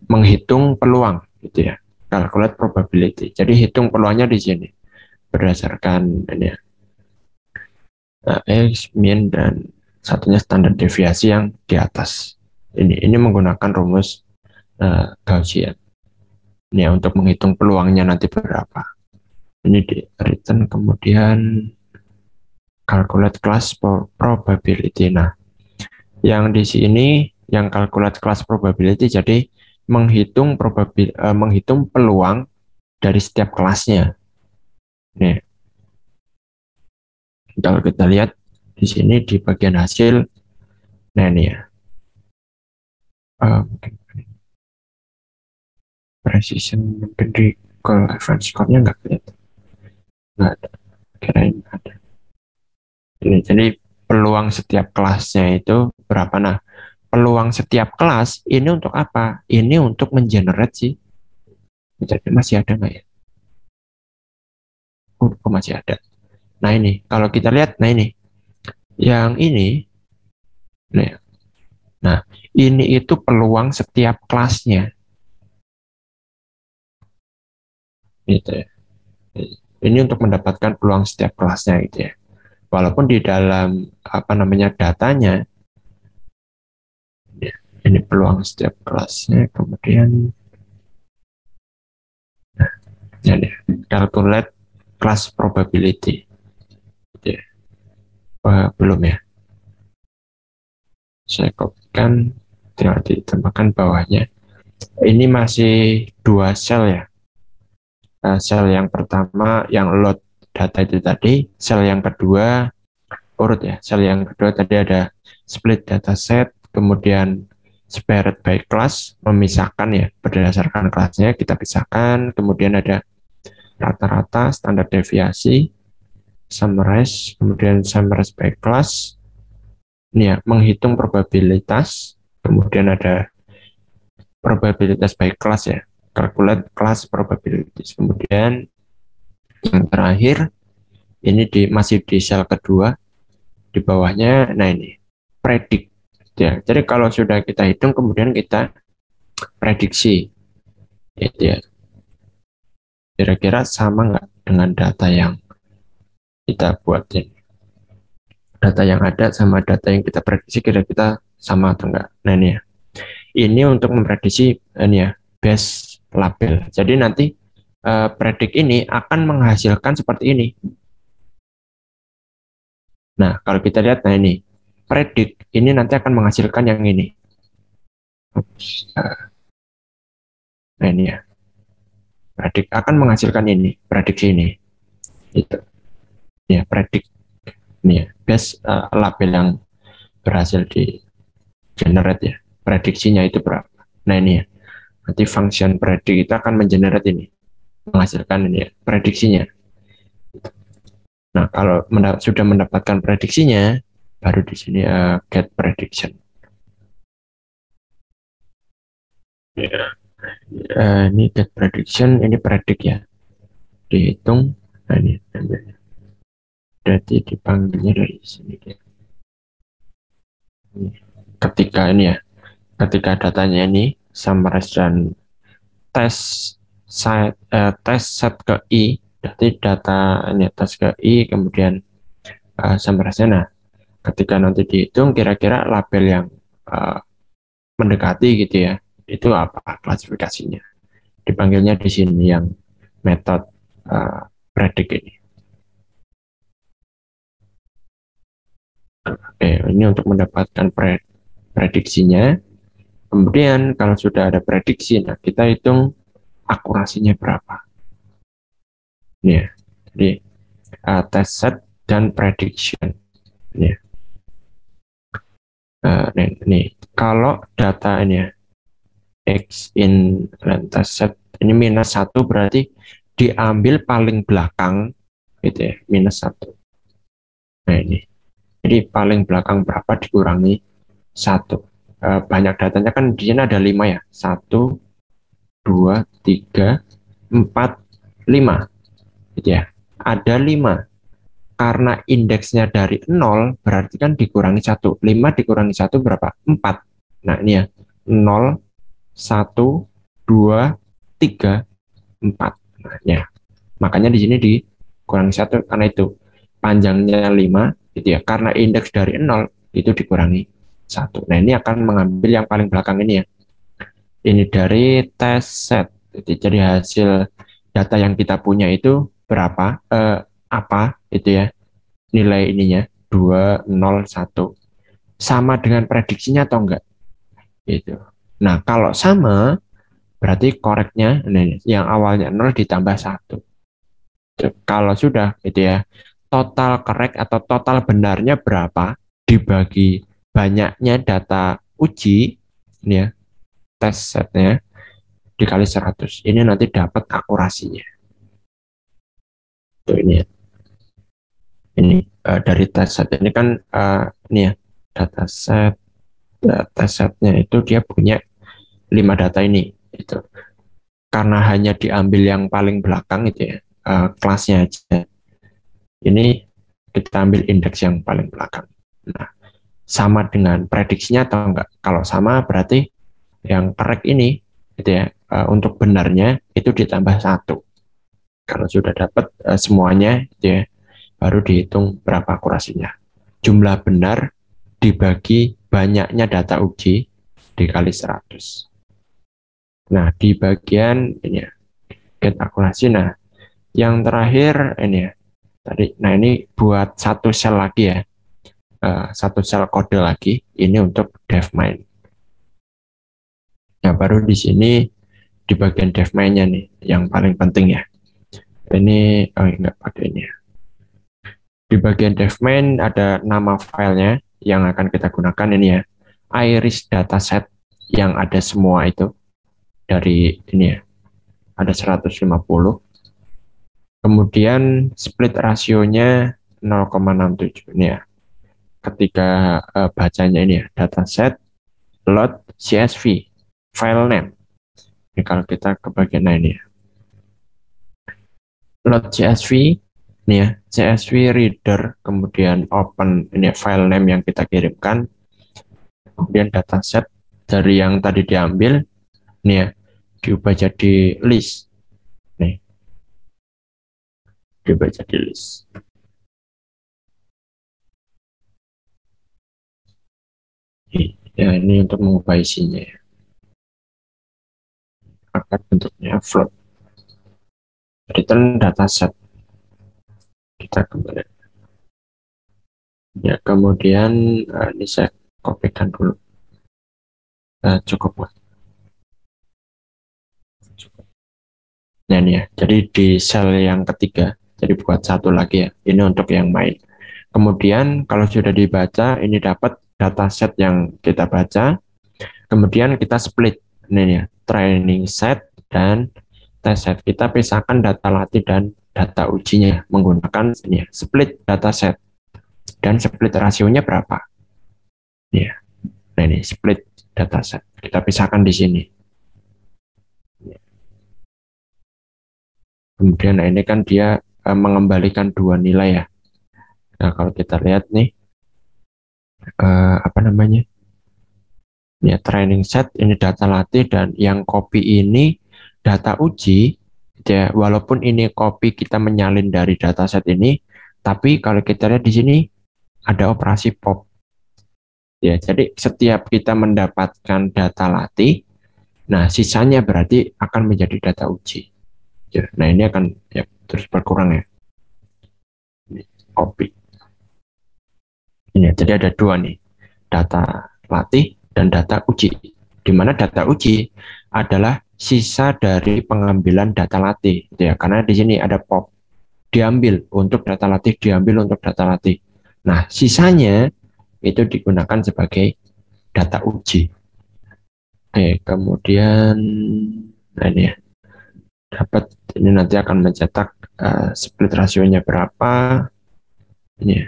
menghitung peluang gitu ya, calculate probability. Jadi hitung peluangnya di sini berdasarkan ini ya, X, mean, dan satunya standar deviasi yang di atas. Ini menggunakan rumus Gaussian. Ini ya, untuk menghitung peluangnya nanti berapa. Ini di return, kemudian calculate class probability. Nah, yang di sini yang calculate class probability jadi menghitung peluang dari setiap kelasnya. Nih, kalau kita lihat di sini di bagian hasil, nah ini ya, precision mungkin di call event score-nya nggak kelihatan, nggak ada, kirain ada. Ini jadi peluang setiap kelasnya itu berapa? Nah, peluang setiap kelas ini untuk apa? Ini untuk mengenerate sih. Jadi masih ada nggak ya? Kok masih ada. Nah ini, kalau kita lihat, nah ini, yang ini, nah ini itu peluang setiap kelasnya, gitu ya. Ini untuk mendapatkan peluang setiap kelasnya, gitu ya. Walaupun di dalam apa namanya datanya, ya, ini peluang setiap kelasnya, kemudian, nah, ya, calculate class probability, gitu ya. Belum ya. Saya kopikan, tinggal ditambahkan bawahnya. Ini masih 2 sel ya. Sel yang pertama yang load data itu tadi, sel yang kedua urut ya. Sel yang kedua tadi ada split dataset, kemudian separate by class, memisahkan ya berdasarkan kelasnya kita pisahkan, kemudian ada rata-rata, standar deviasi, summarize, kemudian summarize by class. Ini ya, menghitung probabilitas, kemudian ada probabilitas by class ya, calculate class probabilities. Kemudian yang terakhir ini masih di sel kedua di bawahnya, nah ini predict ya. Jadi kalau sudah kita hitung kemudian kita prediksi gitu ya, kira-kira sama nggak dengan data yang kita buat ini, data yang ada sama data yang kita prediksi kira-kira sama atau enggak. Nah ini ya, ini untuk memprediksi ini ya, base label. Jadi nanti predik ini akan menghasilkan seperti ini. Nah, kalau kita lihat, nah ini, predik ini nanti akan menghasilkan yang ini. Nah ini ya, predik akan menghasilkan ini, prediksi ini. Itu. Ya, predik ini ya, base label yang berhasil di generate ya. Prediksinya itu berapa. Nah ini ya, nanti function predik itu akan mengenerate ini, menghasilkan ini ya, prediksinya. Nah, kalau sudah mendapatkan prediksinya, baru di sini get prediction. Ya. Ini get prediction, ini predik ya, dihitung. Nah ini ambilnya. Berarti dipanggilnya dari sini ya. Ketika ini ya, ketika datanya ini summarize dan tes set ke i, berarti data ini tes ke i, kemudian summarize. Nah, ketika nanti dihitung kira-kira label yang mendekati gitu ya, itu apa klasifikasinya, dipanggilnya di sini yang metode predict ini. Oke, ini untuk mendapatkan prediksinya. Kemudian kalau sudah ada prediksi, nah kita hitung akurasinya berapa. Ini ya, jadi test set dan prediction. Ini ya. Nih, kalau data ini ya, X in test set ini -1 berarti diambil paling belakang gitu ya, -1. Nah ini, jadi paling belakang berapa dikurangi 1. Banyak datanya kan di sini ada 5 ya, 1, 2, 3, 4, 5 gitu ya, ada 5 karena indeksnya dari 0 berarti kan dikurangi 1. 5 dikurangi 1 berapa? 4. Nah ini ya, 0, 1, 2, 3, 4. Nah ya, makanya di sini dikurangi 1 karena itu panjangnya 5 gitu ya, karena indeks dari 0 itu dikurangi 1. Nah ini akan mengambil yang paling belakang ini ya, ini dari test set. Jadi hasil data yang kita punya itu berapa, apa itu ya, nilai ininya 2, 0, 1 sama dengan prediksinya atau enggak itu. Nah, kalau sama berarti koreknya yang awalnya 0 ditambah 1. Kalau sudah gitu ya, total correct atau total benarnya berapa dibagi banyaknya data uji ini ya, tes setnya dikali 100. Ini nanti dapat akurasinya. Tuh ini ya. Ini dari tes set ini kan ini ya, data setnya itu dia punya 5 data ini itu. Karena hanya diambil yang paling belakang itu ya, kelasnya aja. Ini kita ambil indeks yang paling belakang. Nah, sama dengan prediksinya atau enggak? Kalau sama berarti yang correct ini gitu ya, untuk benarnya itu ditambah 1. Kalau sudah dapat semuanya gitu ya, baru dihitung berapa akurasinya. Jumlah benar dibagi banyaknya data uji dikali 100. Nah, di bagian ini ya, get akurasi. Nah, yang terakhir ini ya, tadi. Nah, ini buat satu sel lagi ya, satu sel kode lagi. Ini untuk DevMind. Nah, baru di sini di bagian DevMind-nya nih, yang paling penting ya. Ini, enggak pakai ini ya. Di bagian DevMind ada nama filenya yang akan kita gunakan ini ya, iris dataset yang ada semua itu dari ini ya, ada 150. Kemudian split rasionya 0,67 ini ya. Ketika bacanya ini ya, dataset load CSV file name. Ini kalau kita ke bagian ini ya, load CSV ini ya, CSV reader, kemudian open ini ya, file name yang kita kirimkan, kemudian dataset dari yang tadi diambil ini ya, diubah jadi list nih, diubah jadi list. Ya, ini untuk mengubah isinya ya, akan bentuknya float return dataset. Kita kembali ya, kemudian ini saya kopikan dulu, cukup buat. Nah ini ya, jadi di sel yang ketiga, jadi buat satu lagi ya, ini untuk yang main. Kemudian kalau sudah dibaca, ini dapat dataset yang kita baca, kemudian kita split ini ya, training set dan test set. Kita pisahkan data latih dan data ujinya menggunakan ini ya, split dataset dan split rasionya berapa ya. Nah ini split dataset, kita pisahkan di sini. Kemudian nah ini kan dia mengembalikan dua nilai ya. Nah kalau kita lihat nih, apa namanya ya, training set ini data latih dan yang copy ini data uji ya. Walaupun ini copy kita menyalin dari dataset ini, tapi kalau kita lihat di sini ada operasi pop ya. Jadi setiap kita mendapatkan data latih, nah sisanya berarti akan menjadi data uji ya. Nah ini akan ya terus berkurang ya, ini copy ini. Jadi ada dua nih, data latih dan data uji, di mana data uji adalah sisa dari pengambilan data latih gitu ya, karena di sini ada pop diambil untuk data latih, diambil untuk data latih. Nah sisanya itu digunakan sebagai data uji. Oke, kemudian nah ini ya, dapat ini nanti akan mencetak split rasionya berapa ini ya.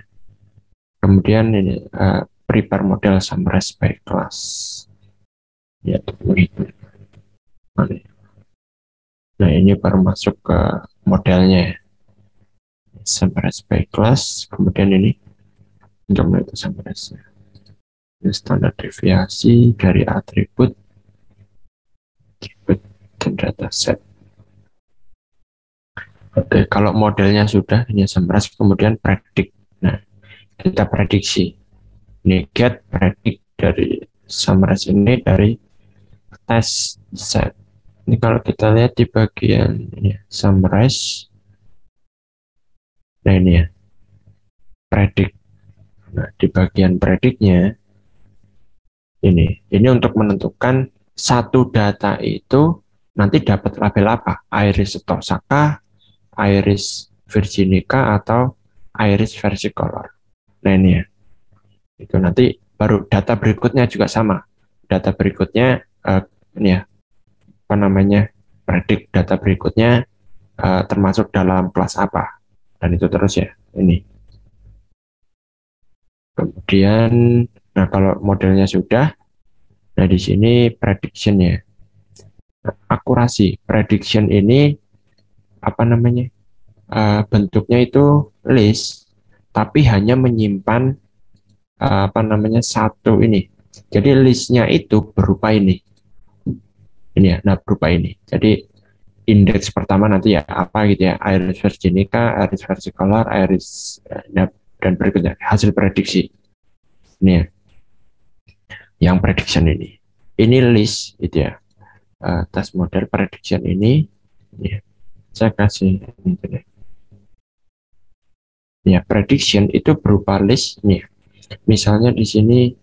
Kemudian ini prepare model summarize by class ya, begitu. Nah ini baru masuk ke modelnya ya, summarize by class. Kemudian ini untuk itu summarize ini standar deviasi dari atribut dan dataset. Oke, kalau modelnya sudah ini summarize, kemudian predict. Nah kita prediksi ini get predict dari summarize ini dari test set. Ini kalau kita lihat di bagian ini, summarize. Nah ini ya, predik. Nah, di bagian prediknya ini untuk menentukan satu data itu nanti dapat label apa? Iris Tosaka, Iris Virginica, atau Iris versicolor. Nah, ini ya. Itu nanti baru data berikutnya juga sama. Data berikutnya ini ya, apa namanya? Predik data berikutnya termasuk dalam kelas apa. Dan itu terus ya. Ini. Kemudian nah kalau modelnya sudah, nah di sini prediction ya. Akurasi prediction ini apa namanya? Bentuknya itu list, tapi hanya menyimpan apa namanya satu ini. Jadi listnya itu berupa ini ya, nah berupa ini. Jadi indeks pertama nanti ya apa gitu ya, Iris Virginica, Iris versicolor, Iris dan berikutnya hasil prediksi ini ya, yang prediction ini list itu ya. Tes model prediction ini ya, saya kasih ini deh. Ya, prediction itu berupa list nih. Misalnya di sini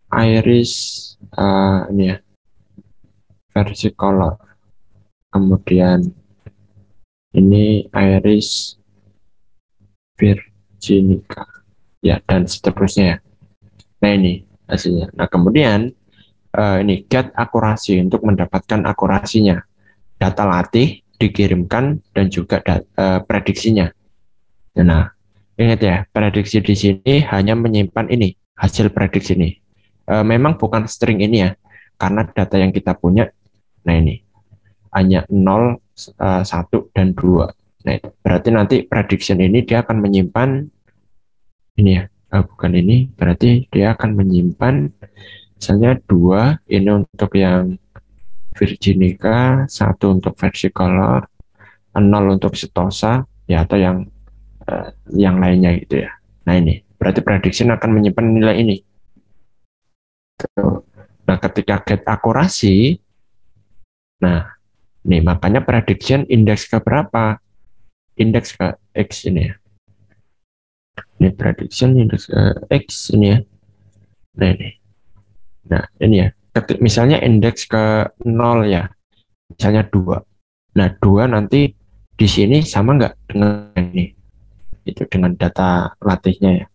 Iris ini ya, versicolor. Kemudian ini Iris Virginica. Ya, dan seterusnya. Nah, ini hasilnya. Nah, kemudian ini get akurasi untuk mendapatkan akurasinya. Data latih dikirimkan dan juga prediksinya. Nah, ingat ya, prediksi di sini hanya menyimpan ini, hasil prediksi ini. Memang bukan string ini ya, karena data yang kita punya, nah ini, hanya 0, 1, dan 2. Nah, itu berarti nanti prediction ini dia akan menyimpan, ini ya, bukan ini, berarti dia akan menyimpan, misalnya 2, ini untuk yang Virginica, 1 untuk versicolor, 0 untuk Setosa, ya, atau yang lainnya gitu ya. Nah, ini berarti prediction akan menyimpan nilai ini. Nah, ketika get akurasi, nah ini makanya prediction indeks ke berapa? Indeks ke X ini ya. Ini prediction indeks ke X ini ya. Nah, ini. Nah, ini ya. Misalnya indeks ke 0 ya. Misalnya 2. Nah, 2 nanti di sini sama nggak dengan ini? Itu dengan data latihnya ya.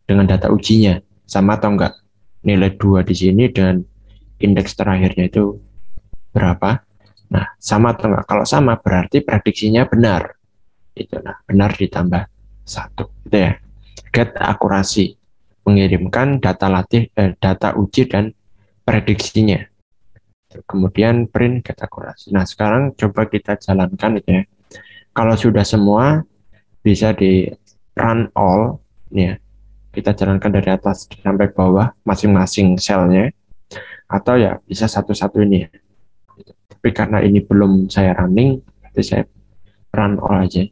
Dengan data ujinya. Sama atau enggak? Nilai 2 di sini dan indeks terakhirnya itu berapa? Nah, sama atau enggak? Kalau sama berarti prediksinya benar. Itu nah, benar ditambah 1. Gitu ya. Get akurasi. Mengirimkan data latih, data uji dan prediksinya. Kemudian print get akurasi. Nah, sekarang coba kita jalankan itu ya. Kalau sudah semua bisa di run all nih ya. Kita jalankan dari atas sampai bawah masing-masing selnya, atau ya bisa satu-satu ini ya. Tapi karena ini belum saya running, jadi saya run all aja.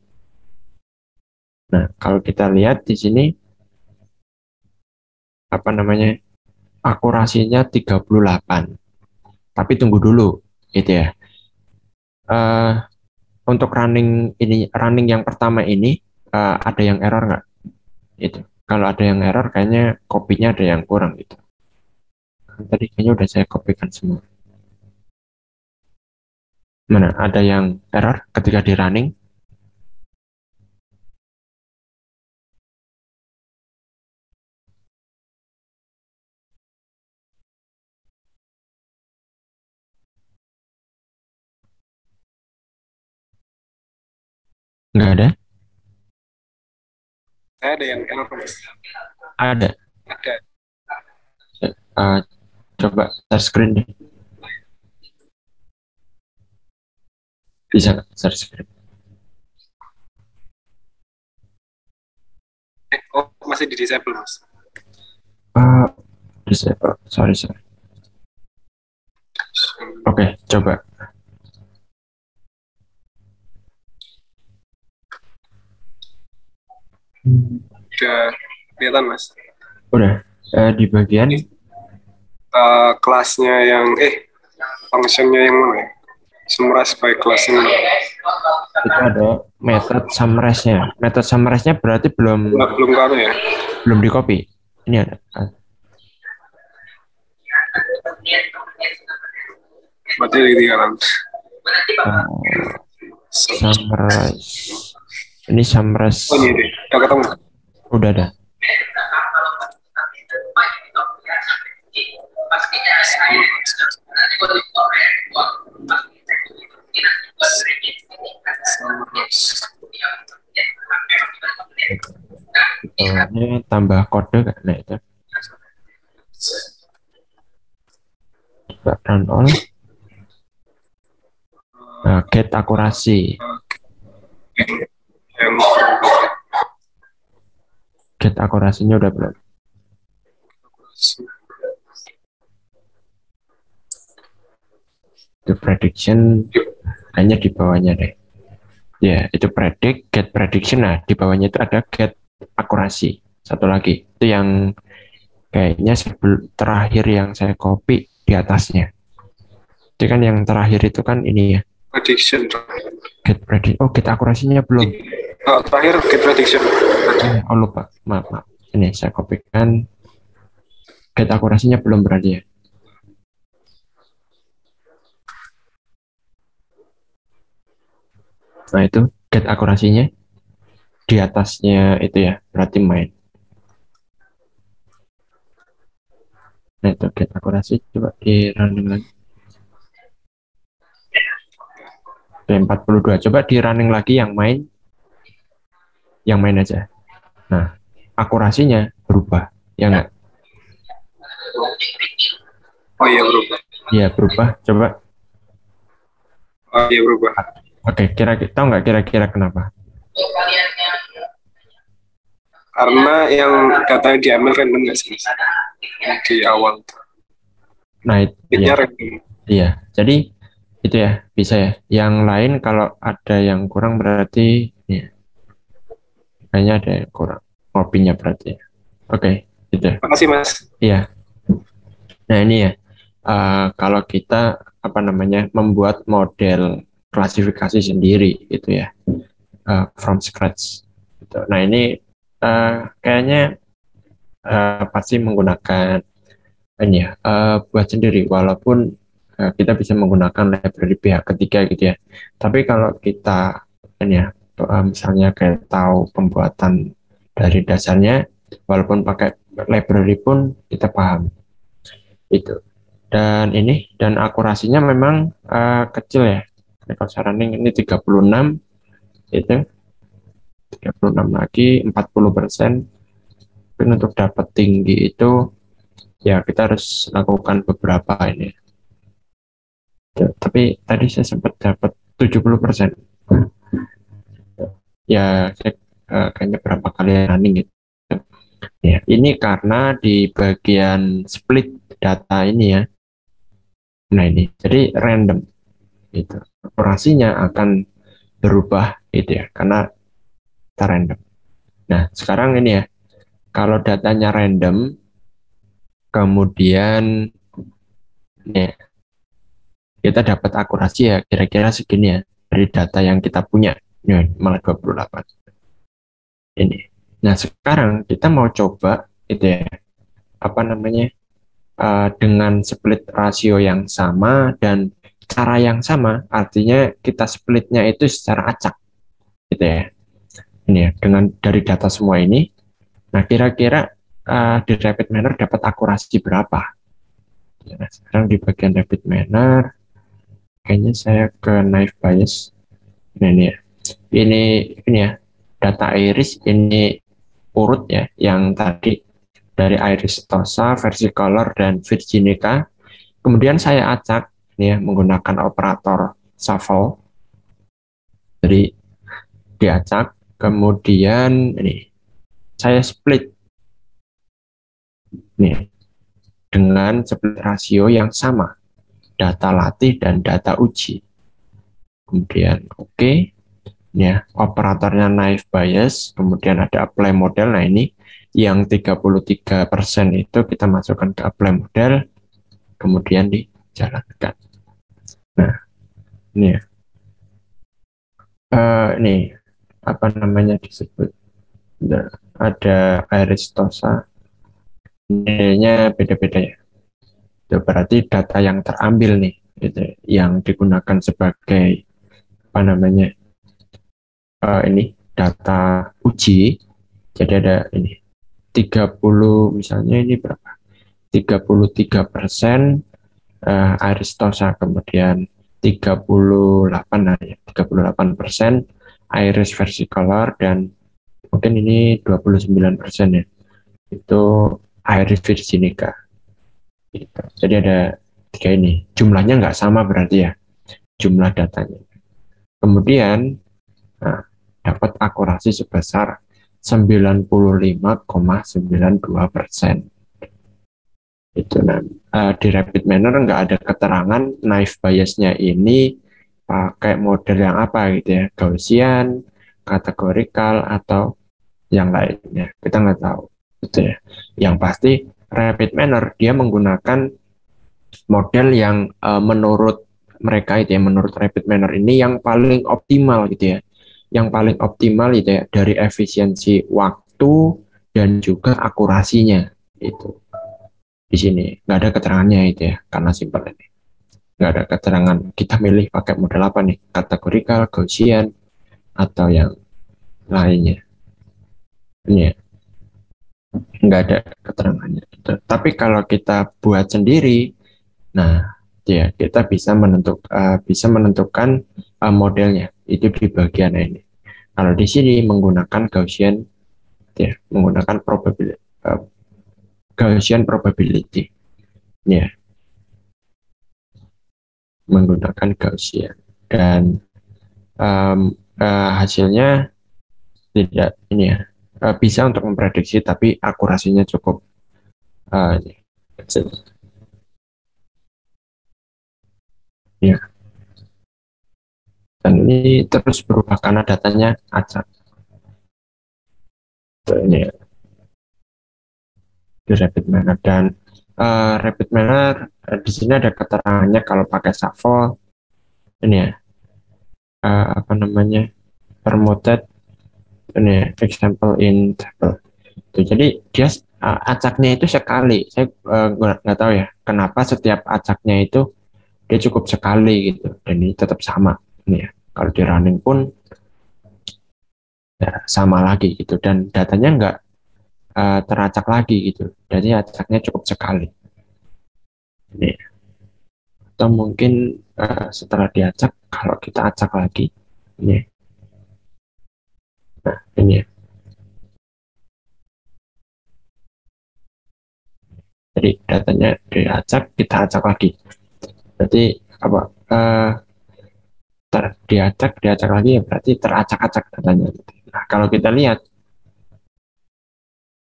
Nah, kalau kita lihat di sini apa namanya? Akurasinya 38. Tapi tunggu dulu gitu ya. Untuk running yang pertama ini ada yang error nggak? Itu. Kalau ada yang error kayaknya kopinya ada yang kurang gitu. Tadi kayaknya udah saya kopikan semua. Mana ada yang error ketika di running? Nggak ada? Saya ada yang error, Mas. Ada. Ada. Coba share screen deh. Bisa nggak share screen? Masih di disable, Mas. Disable. Sorry. Oke, coba. Udah kelihatan, Mas. Udah. Di bagian kelasnya yang functionnya yang mana ya? Summarize by classing. Itu ada method summarize-nya. Method summarize-nya berarti belum Belum ke anu ya. belum di copy. Ini ada. Berarti di kanan. Summarize. Ini summarize. Oh, ini. Udah ketemu. Udah ada. Ini tambah kode kan? Nah, itu. Coba run all. Nah, get akurasi. Yang Get akurasinya udah belum? Itu prediction hanya di bawahnya deh. Ya, itu predict, get prediction. Nah, di bawahnya itu ada get akurasi. Satu lagi. Itu yang kayaknya terakhir yang saya copy di atasnya. Jadi kan yang terakhir itu kan ini ya. prediction. Get predict. Oh, get akurasinya belum. Oh, terakhir get prediction. Oh, lupa. Maaf. Ini saya kopikan. Get akurasinya belum berarti ya. Nah, itu get akurasinya di atasnya itu ya, berarti main. Nah, itu get akurasi, coba di running lagi. Oke, 42, coba di running lagi yang main aja. Nah, akurasinya berubah, ya nggak? Oh iya berubah. Iya, berubah, coba. Oh iya berubah. Oke, tahu nggak kira-kira kenapa? Karena yang datanya diambil random nggak sih? Di awal. Nah, Bitnya iya. random. Iya, jadi itu ya, bisa ya. Yang lain kalau ada yang kurang berarti ya, kayaknya ada yang kurang. Kopinya berarti ya. Oke, gitu. Makasih Mas. Iya. Nah, ini ya. Kalau kita membuat model klasifikasi sendiri itu ya, from scratch. Gitu. Nah, ini kayaknya pasti menggunakan ini ya, buat sendiri, walaupun kita bisa menggunakan library pihak ketiga gitu ya. Tapi kalau kita ini ya, misalnya kayak tahu pembuatan dari dasarnya, walaupun pakai library pun kita paham itu. Dan akurasinya memang kecil ya. Kalau running ini 36 itu 36 lagi 40%. Dan untuk dapat tinggi itu ya kita harus lakukan beberapa ini. Tapi tadi saya sempat dapat 70%. Ya, saya kayaknya berapa kali running gitu. Ya, ini karena di bagian split data ini ya. Nah, ini jadi random. Itu. Operasinya akan berubah gitu ya, karena kita random. Nah, sekarang ini ya. Kalau datanya random, kemudian ya, kita dapat akurasi ya kira-kira segini ya dari data yang kita punya. Ya, malah 28. Ini. Nah, sekarang kita mau coba itu ya, dengan split rasio yang sama dan cara yang sama, artinya kita splitnya itu secara acak gitu ya. Ini ya, dengan dari data semua ini. Nah, kira-kira di rapid manner dapat akurasi berapa? Nah, sekarang di bagian rapid manner, kayaknya saya ke naive bias. Nah, ini ya. Ini ya, data iris ini urut ya, yang tadi dari iris tosa, versicolor, dan virginica. Kemudian saya acak ini ya, menggunakan operator shuffle. Jadi diacak, kemudian ini saya split nih dengan split rasio yang sama, data latih dan data uji. Kemudian oke. Ya, operatornya naive bias, kemudian ada apply model. Nah, ini yang 33% itu kita masukkan ke apply model, kemudian dijalankan. Nah, Ini ya. Ini apa namanya disebut? Ada Aristosa. Nilainya beda-beda ya. Itu berarti data yang terambil nih, gitu, yang digunakan sebagai apa namanya ini data uji. Jadi ada ini 30 misalnya ini berapa? 33% Aristosa, kemudian 38 nah ya, 38% Iris versicolor, dan mungkin ini 29% ya, itu Iris virginica. Gitu. Jadi ada tiga ini. Jumlahnya nggak sama berarti ya, jumlah datanya. Kemudian nah, dapat akurasi sebesar 95,92%. Itu nah, di rapid manner nggak ada keterangan naive biasnya ini pakai model yang apa gitu ya, Gaussian, kategorikal, atau yang lainnya. Kita nggak tahu gitu ya. Yang pasti rapid manner dia menggunakan model yang menurut mereka itu ya, menurut rapid manner ini yang paling optimal gitu ya, yang paling optimal itu ya dari efisiensi waktu dan juga akurasinya. Itu di sini nggak ada keterangannya itu ya, karena simpel ini nggak ada keterangan kita milih pakai model apa nih, kategorikal, Gaussian, atau yang lainnya. Ini ya, nggak ada keterangannya gitu. Tapi kalau kita buat sendiri, nah ya kita bisa menentukan modelnya itu di bagian ini. Kalau di sini menggunakan Gaussian, ya menggunakan Gaussian probability, ya menggunakan Gaussian, dan hasilnya tidak ini ya, bisa untuk memprediksi, tapi akurasinya cukup kecil. Ya, dan ini terus berubah karena datanya acak. Ini ya, di rapid manner, dan rapid manner di sini ada keterangannya kalau pakai shuffle ini ya, apa namanya, promoted ini ya, example in table. Jadi dia acaknya itu sekali. Saya nggak tahu ya kenapa setiap acaknya itu dia cukup sekali gitu, dan ini tetap sama ini ya. Kalau di running pun ya sama lagi gitu, dan datanya nggak teracak lagi gitu. Jadi acaknya cukup sekali. Ini atau mungkin setelah diacak, kalau kita acak lagi ini, nah ini ya. Jadi datanya diacak, kita acak lagi, berarti apa, diacak lagi ya, berarti teracak-acak datanya. Nah kalau kita lihat,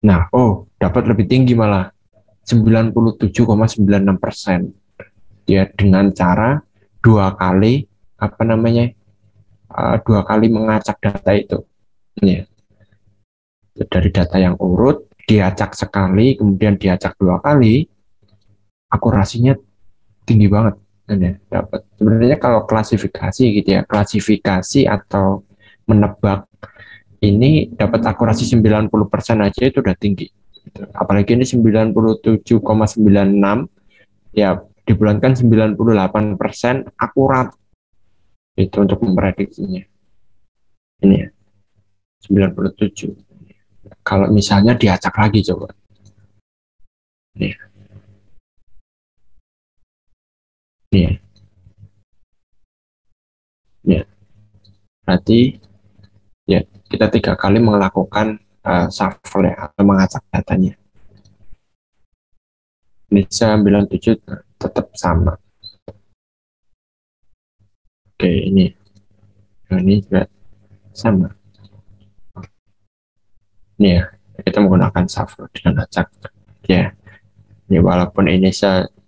nah dapat lebih tinggi malah 97,96%, dia dengan cara dua kali apa namanya, dua kali mengacak data itu. Ini ya, dari data yang urut diacak sekali kemudian diacak dua kali, akurasinya tinggi banget. Ini dapat sebenarnya kalau klasifikasi gitu ya, klasifikasi atau menebak ini dapat akurasi 90% aja itu udah tinggi. Apalagi ini 97,96, ya dibulankan 98% akurat itu untuk memprediksinya. Ini ya, 97. Kalau misalnya diacak lagi coba. Nih. Nih. Nih. Berarti ya kita 3 kali melakukan shuffle ya, atau mengacak datanya. Ini 97 tetap sama. Oke, ini. Nah, ini juga sama. Ini ya, kita menggunakan shuffle dengan acak. Ya, ini walaupun ini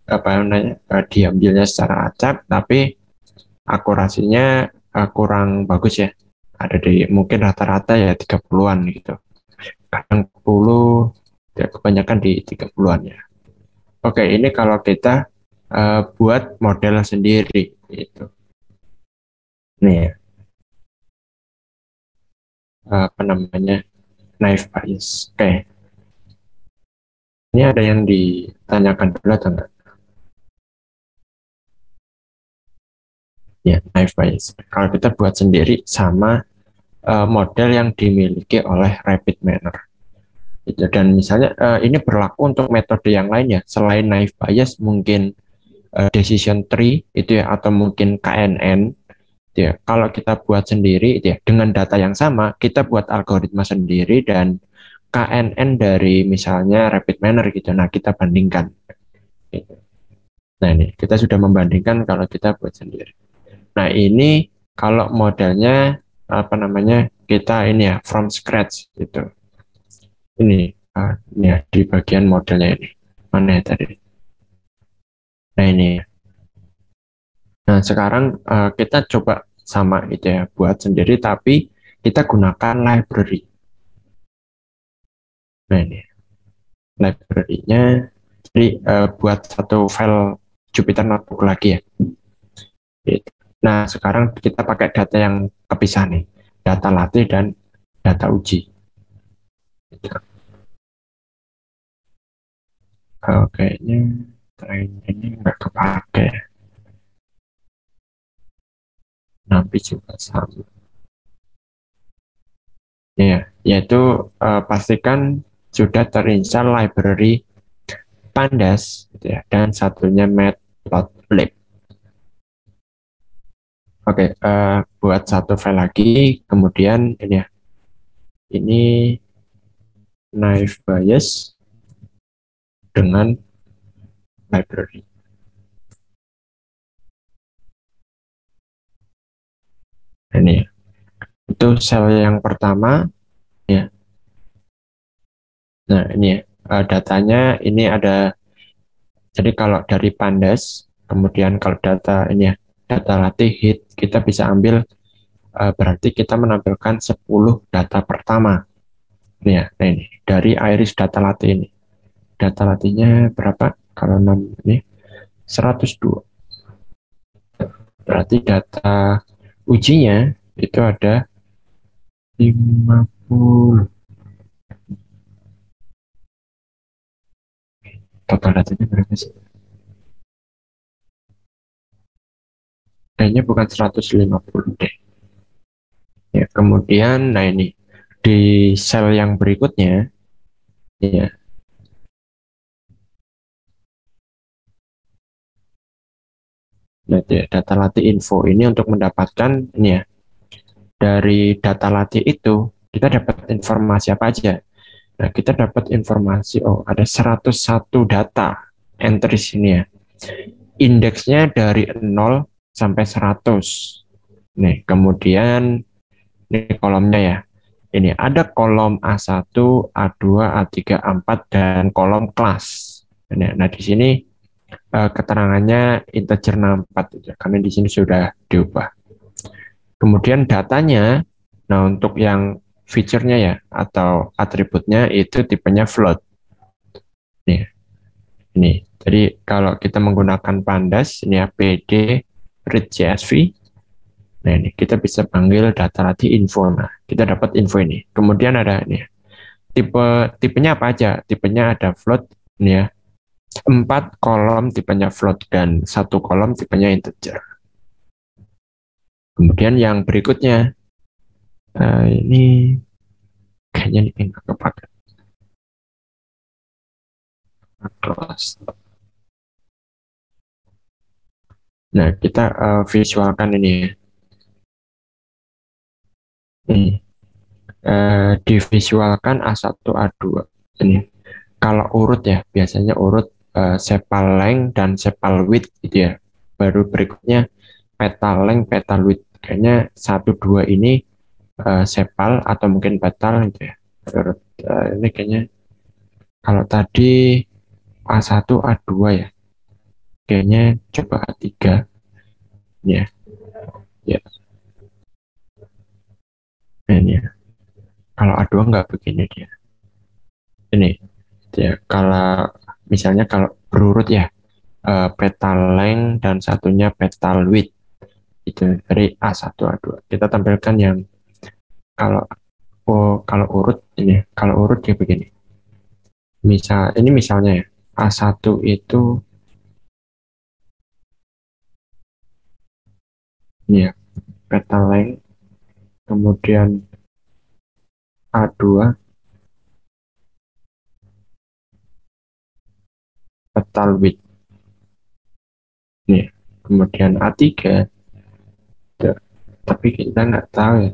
apa namanya, diambilnya secara acak, tapi akurasinya kurang bagus ya. Ada di mungkin rata-rata ya 30-an gitu. Kadang 10, ya kebanyakan di 30-an ya. Oke, ini kalau kita buat model sendiri gitu. Nih ya, apa namanya, naive Bayes. Oke, ini ada yang ditanyakan dulu atau enggak? Ya, naive Bayes. Kalau kita buat sendiri sama model yang dimiliki oleh rapid manner. Gitu. Dan misalnya ini berlaku untuk metode yang lain ya, selain naive Bayes mungkin decision tree itu ya, atau mungkin KNN. Ya, kalau kita buat sendiri ya, dengan data yang sama, kita buat algoritma sendiri dan KNN dari misalnya rapid manner gitu. Nah, kita bandingkan. Gitu. Nah, ini kita sudah membandingkan kalau kita buat sendiri. Nah, ini kalau modelnya apa namanya, kita ini ya from scratch gitu. Ini ya di bagian modelnya ini. Mana ya tadi? Nah, ini. Nah, sekarang kita coba sama gitu ya, buat sendiri tapi kita gunakan library. Nah, ini library-nya. Jadi buat satu file Jupyter Notebook lagi ya. Gitu. Nah, sekarang kita pakai data yang kepisah nih. Data latih dan data uji. Gitu. Kayaknya train ini nggak kepake. Nanti juga sama. Ya, yaitu pastikan sudah terinstall library Pandas gitu ya, dan satunya Matplotlib. Oke, buat satu file lagi, kemudian ini ya, ini naive Bayes dengan library. Ini ya, itu sel yang pertama ya. Nah, ini ya, datanya ini ada. Jadi kalau dari Pandas, kemudian kalau data ini ya, data latih hit, kita bisa ambil berarti kita menampilkan 10 data pertama. Ini ya, nah ini dari iris data latih ini. Data latihnya berapa? Kalau 6 ini 102. Berarti data ujinya itu ada 50. Total datanya berapa sih? Kayaknya bukan 150 deh. Ya, kemudian nah ini di sel yang berikutnya ya. Nah, data latih info ini untuk mendapatkan ini ya. Dari data latih itu kita dapat informasi apa aja. Nah, kita dapat informasi ada 101 data entry sini ya. Indeksnya dari 0 sampai 100. Nih, kemudian ini kolomnya ya. Ini ada kolom A1, A2, A3, A4 dan kolom kelas. Nah, di sini keterangannya integer 64 karena di sini sudah diubah. Kemudian datanya, nah untuk yang feature-nya ya atau atributnya itu tipenya float. Nih, ini. Jadi kalau kita menggunakan Pandas ini ya PD read CSV. Nah, ini kita bisa panggil data latih info. Nah, kita dapat info ini. Kemudian ada ini tipenya apa aja? Tipenya ada float ini ya. 4 kolom tipenya float dan 1 kolom tipenya integer. Kemudian yang berikutnya ini kayaknya ini enggak kepake. Nah, kita visualkan ini ya. Ini divisualkan A1, A2. Ini kalau urut ya, biasanya urut sepal length dan sepal width gitu ya. Baru berikutnya petal length, petal width. Kayaknya 1, 2 ini sepal atau mungkin petal gitu ya. Ini kayaknya kalau tadi A1, A2 ya. Kayaknya coba A3 ya. Ya, ini ya. Kalau A2 nggak begini dia. Ini ya, kalau misalnya kalau berurut ya, petal length dan satunya petal width itu dari A1 A2. Kita tampilkan yang kalau urut ini, kalau urut dia begini. Ini misalnya ya, A1 itu ini ya, petal length, kemudian A2 petal width. Nih, kemudian A3 tuh. Tapi kita nggak tahu ya,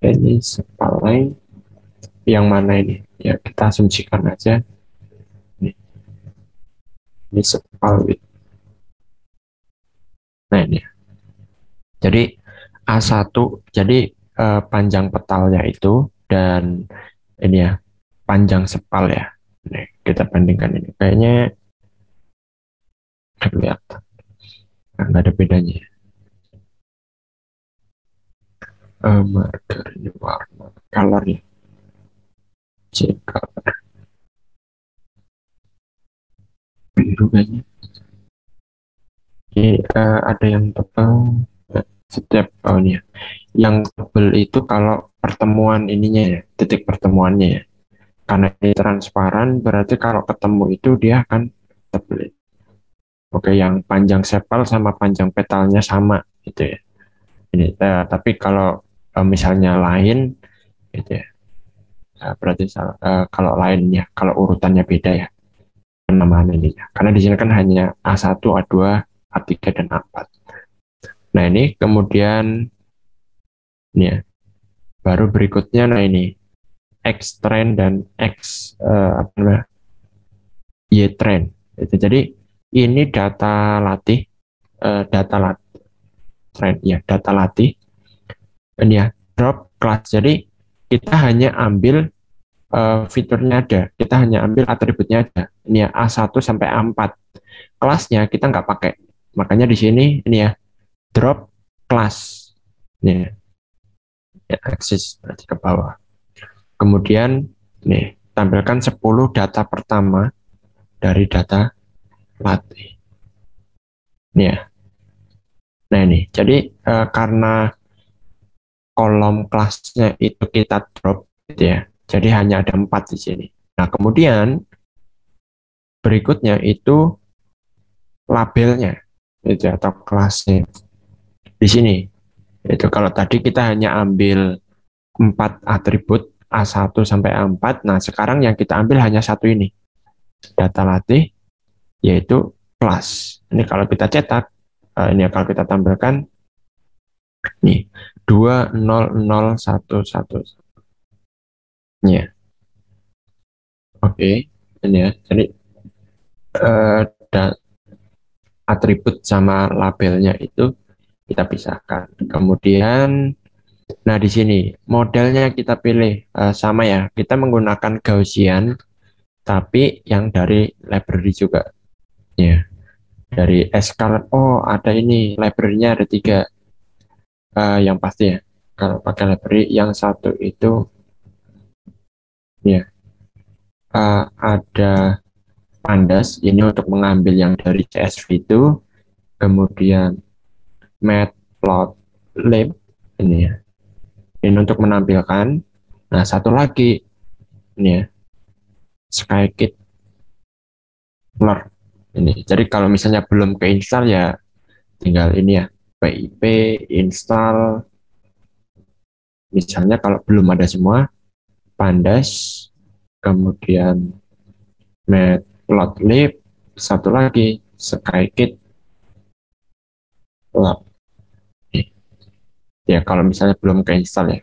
ini sepal length yang mana ini ya, kita asumsikan aja ini sepal width. Nah ini, jadi A1 jadi panjang petalnya itu, dan ini ya panjang sepal ya. Nih, kita bandingkan ini, kayaknya kelihatan nggak ada bedanya. Marker ini warna color ya, color biru kayaknya. Ini ada yang tebal, setiap ini ya. Yang tebal itu kalau pertemuan ininya ya, titik pertemuannya ya. Karena ini transparan, berarti kalau ketemu itu dia akan tebal. Oke, yang panjang sepal sama panjang petalnya sama gitu ya. Ini tapi kalau misalnya lain gitu ya, berarti kalau lain ya, kalau urutannya beda ya penamaan ini ya. Karena di sini kan hanya A1, A2, A3 dan A4. Nah ini kemudian ini ya, baru berikutnya, nah ini X trend dan X Y trend. Itu jadi ini data latih, trend ya, data latih. Ini ya, drop class. Jadi kita hanya ambil fiturnya ada, kita hanya ambil atributnya ada. Ini ya A1 sampai A4. Kelasnya kita nggak pakai. Makanya di sini ini ya, drop class. Nih, ya, aksis berarti ke bawah. Kemudian nih, tampilkan 10 data pertama dari data latih. Nih ya. Nah ini, jadi karena kolom kelasnya itu kita drop gitu ya. Jadi hanya ada 4 di sini. Nah, kemudian berikutnya itu labelnya itu atau kelasnya. Di sini. Itu kalau tadi kita hanya ambil 4 atribut A1 sampai A4. Nah, sekarang yang kita ambil hanya satu ini. Data latih yaitu kelas. Ini kalau kita cetak, ini kalau kita tampilkan nih 20011. Ya. Oke, ini ya. Jadi atribut sama labelnya itu kita pisahkan. Kemudian, nah di sini modelnya kita pilih sama ya. Kita menggunakan Gaussian, tapi yang dari library juga. Ya, dari Scarlet. Oh, ada ini library-nya ada 3. Yang pasti ya. Kalau pakai library yang satu itu, ya ada Pandas. Ini untuk mengambil yang dari CSV itu. Kemudian Matplotlib ini ya. Ini untuk menampilkan. Nah, satu lagi ini ya, Scikit Learn ini. Jadi kalau misalnya belum keinstall ya tinggal ini ya, pip install. Misalnya kalau belum ada semua, Pandas, kemudian Matplotlib, satu lagi Scikit Learn. Ya kalau misalnya belum keinstall ya,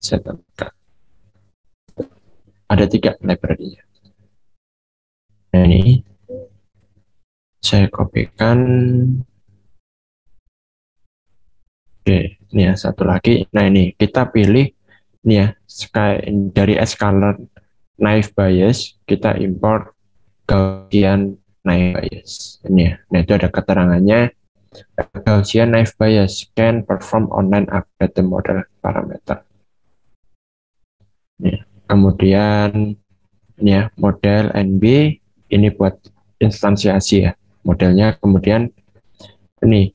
saya tambahkan. Ada 3 library-nya. Nah ini saya kopikan. Oke, ini ya satu lagi. Nah ini kita pilih ini ya, dari scalar naive Bayes kita import Gaussian naive Bayes. Ini ya. Nah itu ada keterangannya. Gaussian naive Bayes can perform online update the model parameter. Ini. Kemudian ini ya, model NB ini buat instansiasi ya modelnya. Kemudian ini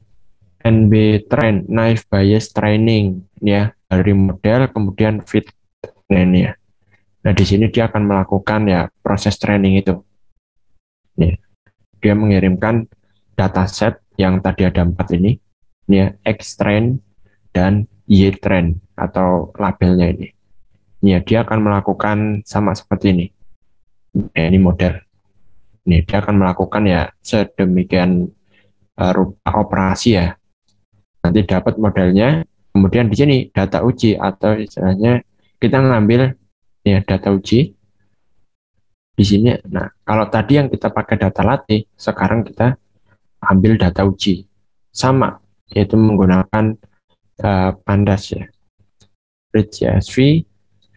NB train, naive Bayes training, ya, dari model kemudian fit. Nah, ini ya. Nah, di sini dia akan melakukan ya proses training itu. Nih, dia mengirimkan dataset yang tadi ada 4 ini ya, X train dan Y train atau labelnya ini. Ya, dia akan melakukan sama seperti ini. Ini model. Ini dia akan melakukan ya sedemikian rupa operasi ya. Nanti dapat modelnya, kemudian di sini data uji atau istilahnya kita ngambil ya data uji di sini. Nah, kalau tadi yang kita pakai data latih, sekarang kita ambil data uji. Sama, yaitu menggunakan Pandas ya. Read CSV,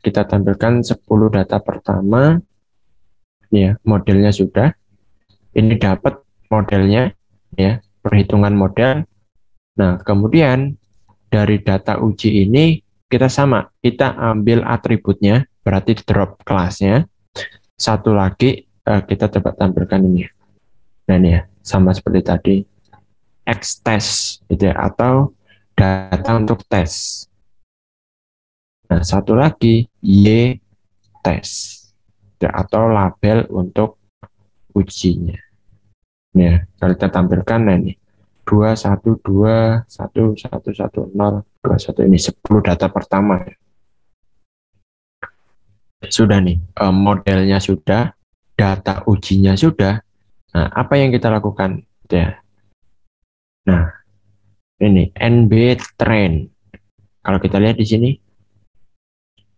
kita tampilkan 10 data pertama. Ya, modelnya sudah. Ini dapat modelnya ya, perhitungan model. Nah, kemudian dari data uji ini kita sama, kita ambil atributnya, berarti drop kelasnya. Satu lagi kita coba tampilkan ini. Nah, ini ya, sama seperti tadi. X test gitu ya, atau data untuk tes. Nah, satu lagi Y test ya, atau label untuk ujinya. Ya, kalau kita tampilkan nah ini 212111021 ini 10 data pertama. Sudah nih, modelnya sudah, data ujinya sudah. Nah, apa yang kita lakukan? Ya. Nah, ini NB train. Kalau kita lihat di sini,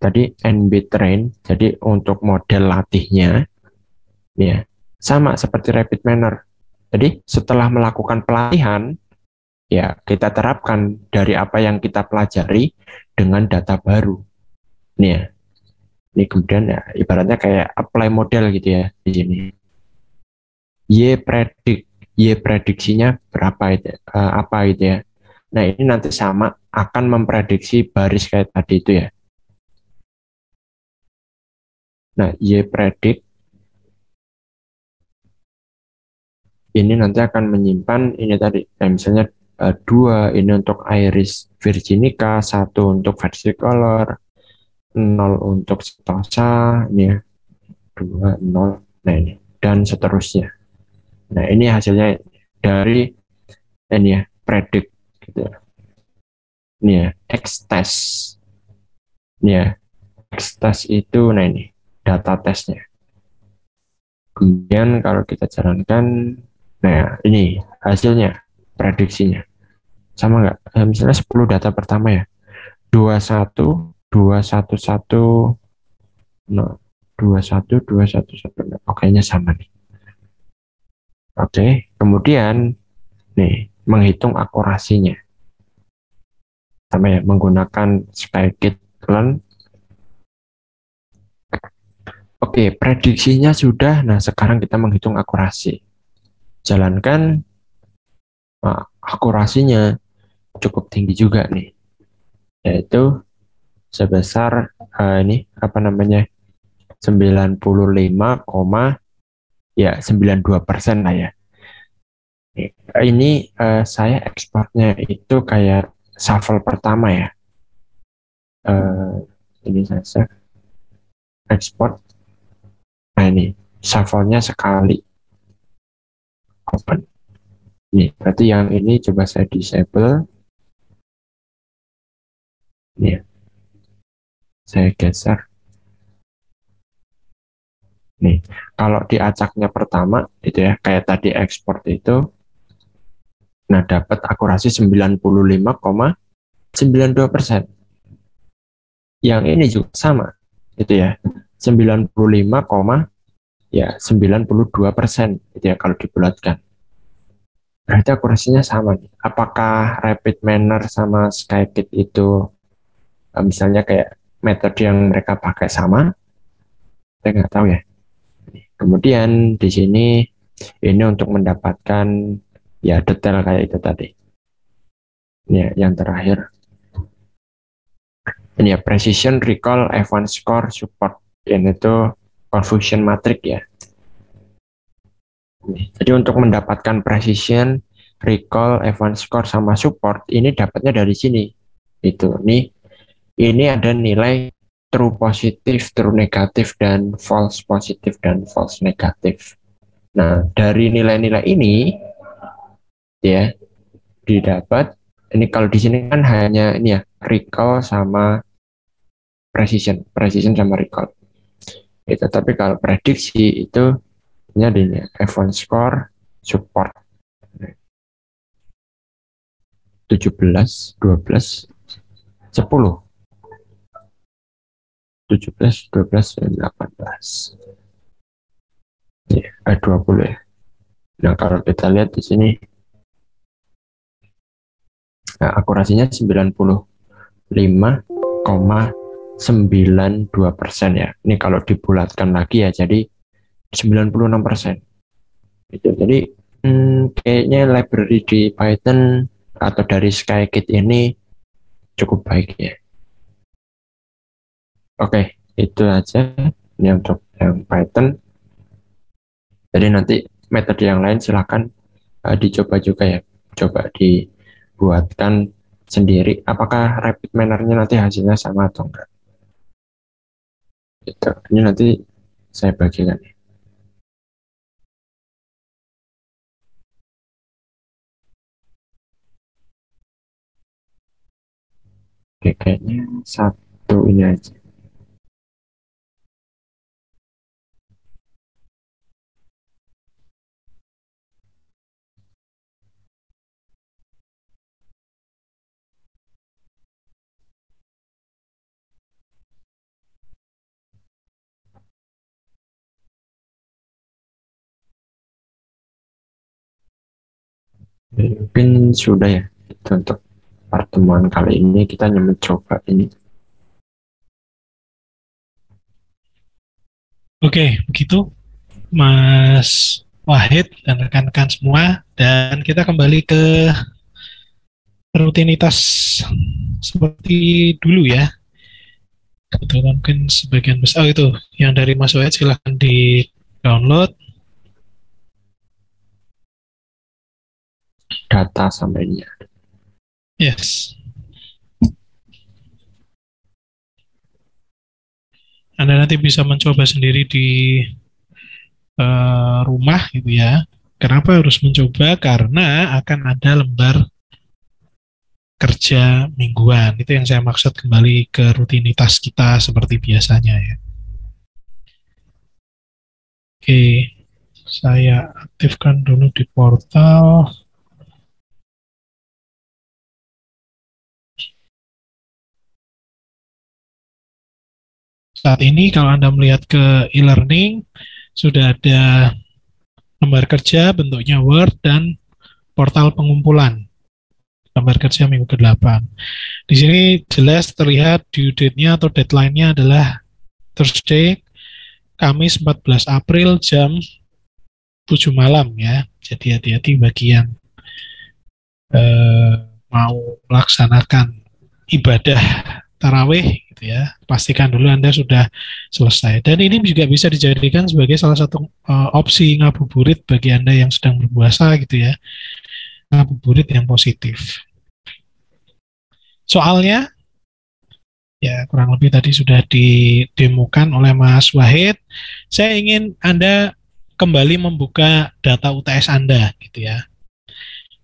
tadi NB train, jadi untuk model latihnya, ya sama seperti rapid manner. Jadi setelah melakukan pelatihan, ya kita terapkan dari apa yang kita pelajari dengan data baru. Nih ya, ini kemudian ya ibaratnya kayak apply model gitu ya di sini. Y prediksinya berapa itu? Apa itu ya? Nah ini nanti sama akan memprediksi baris kayak tadi itu ya. Nah Y predict ini nanti akan menyimpan ini tadi, misalnya 2 ini untuk Iris virginica, 1 untuk versicolor, 0 untuk setosa, ini ya, 2, 0, nah ini, dan seterusnya. Nah ini hasilnya dari ini ya, predict gitu ya. Ini ya, X-test. Ini ya, X-test itu, nah ini, data tesnya. Kemudian kalau kita jalankan, nah ini hasilnya, prediksinya. Sama nggak? Misalnya 10 data pertama ya. 21, 211, no, 21, 211. Oke, nya sama nih. Oke, kemudian nih, menghitung akurasinya. Sama ya, menggunakan scikit-learn. Oke, prediksinya sudah. Nah, sekarang kita menghitung akurasi. Jalankan, akurasinya cukup tinggi juga nih, yaitu sebesar ini apa namanya 95,92% lah ya. Ini saya ekspornya itu kayak shuffle pertama ya. Ini saya ekspor. Nah ini shuffle-nya sekali. Open. Nih, berarti yang ini coba saya disable. Nih, saya geser. Nih, kalau di acaknya pertama itu ya, kayak tadi ekspor itu, nah dapat akurasi 95,92%. Yang ini juga sama, itu ya, 95,92% itu ya kalau dibulatkan. Berarti akurasinya sama nih. Apakah rapid manner sama scikit itu misalnya kayak metode yang mereka pakai sama? Saya nggak tahu ya. Kemudian di sini ini untuk mendapatkan ya detail kayak itu tadi. Ini ya, yang terakhir. Ini ya precision recall advanced score support. Ini itu confusion matrix ya. Jadi untuk mendapatkan precision recall, event score, sama support ini dapatnya dari sini. Itu. Ini ada nilai true positif, true negatif, dan false positif dan false negatif. Nah, dari nilai-nilai ini ya didapat. Ini kalau di sini kan hanya ini ya, recall sama precision sama recall. Itu. Tapi kalau prediksi itu ini adanya event score, support 17, 12, 10, 17, 12, 18. Ya, 20 ya. Nah, kalau kita lihat di sini, nah, akurasinya 95,92% ya. Ini kalau dibulatkan lagi ya, jadi 96%. Itu. Jadi kayaknya library di Python atau dari Scikit ini cukup baik ya. Oke, itu aja. Ini untuk yang Python. Jadi nanti metode yang lain silakan dicoba juga ya. Coba dibuatkan sendiri. Apakah rapid manner-nya nanti hasilnya sama atau enggak? Gitu. Ini nanti saya bagikan. Oke, kayaknya satu ini aja. Mungkin sudah ya. Itu untuk pertemuan kali ini kita hanya mencoba ini. Oke, begitu Mas Wahid dan rekan-rekan semua, dan kita kembali ke rutinitas seperti dulu ya. Kebetulan mungkin sebagian besar itu yang dari Mas Wahid silahkan di download Data sampai ini. yes. Anda nanti bisa mencoba sendiri di rumah gitu ya. Kenapa harus mencoba? Karena akan ada lembar kerja mingguan. Itu yang saya maksud kembali ke rutinitas kita seperti biasanya ya. Oke, saya aktifkan dulu di portal. Saat ini kalau Anda melihat ke e-learning, sudah ada lembar kerja bentuknya Word dan portal pengumpulan lembar kerja minggu ke-8. Di sini jelas terlihat due date-nya atau deadline-nya adalah Thursday, Kamis 14 April jam 7 malam ya. Jadi hati-hati bagi yang mau melaksanakan ibadah tarawih gitu ya, pastikan dulu Anda sudah selesai. Dan ini juga bisa dijadikan sebagai salah satu opsi ngabuburit bagi Anda yang sedang berpuasa gitu ya, ngabuburit yang positif. Soalnya ya kurang lebih tadi sudah didemokan oleh Mas Wahid. Saya ingin Anda kembali membuka data UTS Anda gitu ya.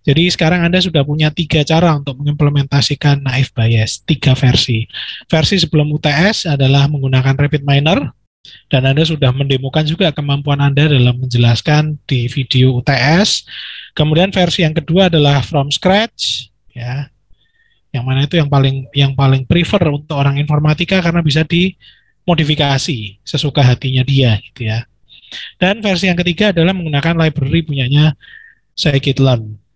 Jadi sekarang Anda sudah punya 3 cara untuk mengimplementasikan naive Bayes, 3 versi. Versi sebelum UTS adalah menggunakan Rapid Miner, dan Anda sudah mendemokan juga kemampuan Anda dalam menjelaskan di video UTS. Kemudian versi yang kedua adalah from scratch, ya, yang mana itu yang paling prefer untuk orang informatika karena bisa dimodifikasi sesuka hatinya dia, gitu ya. Dan versi yang ketiga adalah menggunakan library punyanya Scikit-learn.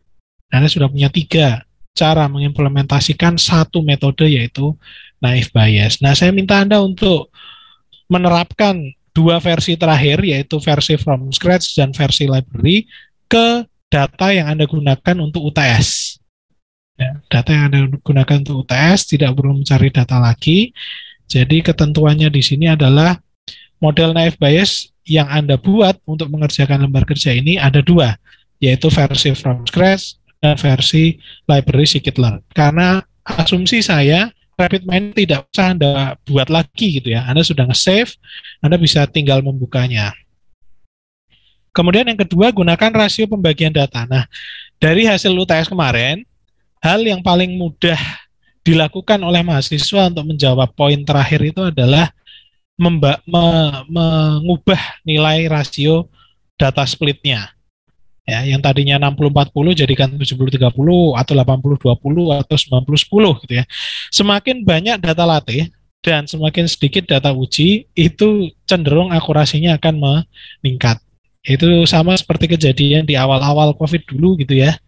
Anda sudah punya 3 cara mengimplementasikan satu metode, yaitu naive Bayes. Nah, saya minta Anda untuk menerapkan 2 versi terakhir, yaitu versi from scratch dan versi library, ke data yang Anda gunakan untuk UTS. Ya, data yang Anda gunakan untuk UTS tidak perlu mencari data lagi. Jadi ketentuannya di sini adalah model naive Bayes yang Anda buat untuk mengerjakan lembar kerja ini ada 2, yaitu versi from scratch dan versi library scikit-learn. Karena asumsi saya RapidMiner tidak usah Anda buat lagi gitu ya. Anda sudah nge-save, Anda bisa tinggal membukanya. Kemudian yang kedua, gunakan rasio pembagian data. Nah, dari hasil UTS kemarin, hal yang paling mudah dilakukan oleh mahasiswa untuk menjawab poin terakhir itu adalah mengubah nilai rasio data splitnya. Ya, yang tadinya 60-40 jadikan 70-30 atau 80-20 atau 90-10 gitu ya. Semakin banyak data latih dan semakin sedikit data uji, itu cenderung akurasinya akan meningkat. Itu sama seperti kejadian di awal-awal COVID dulu gitu ya.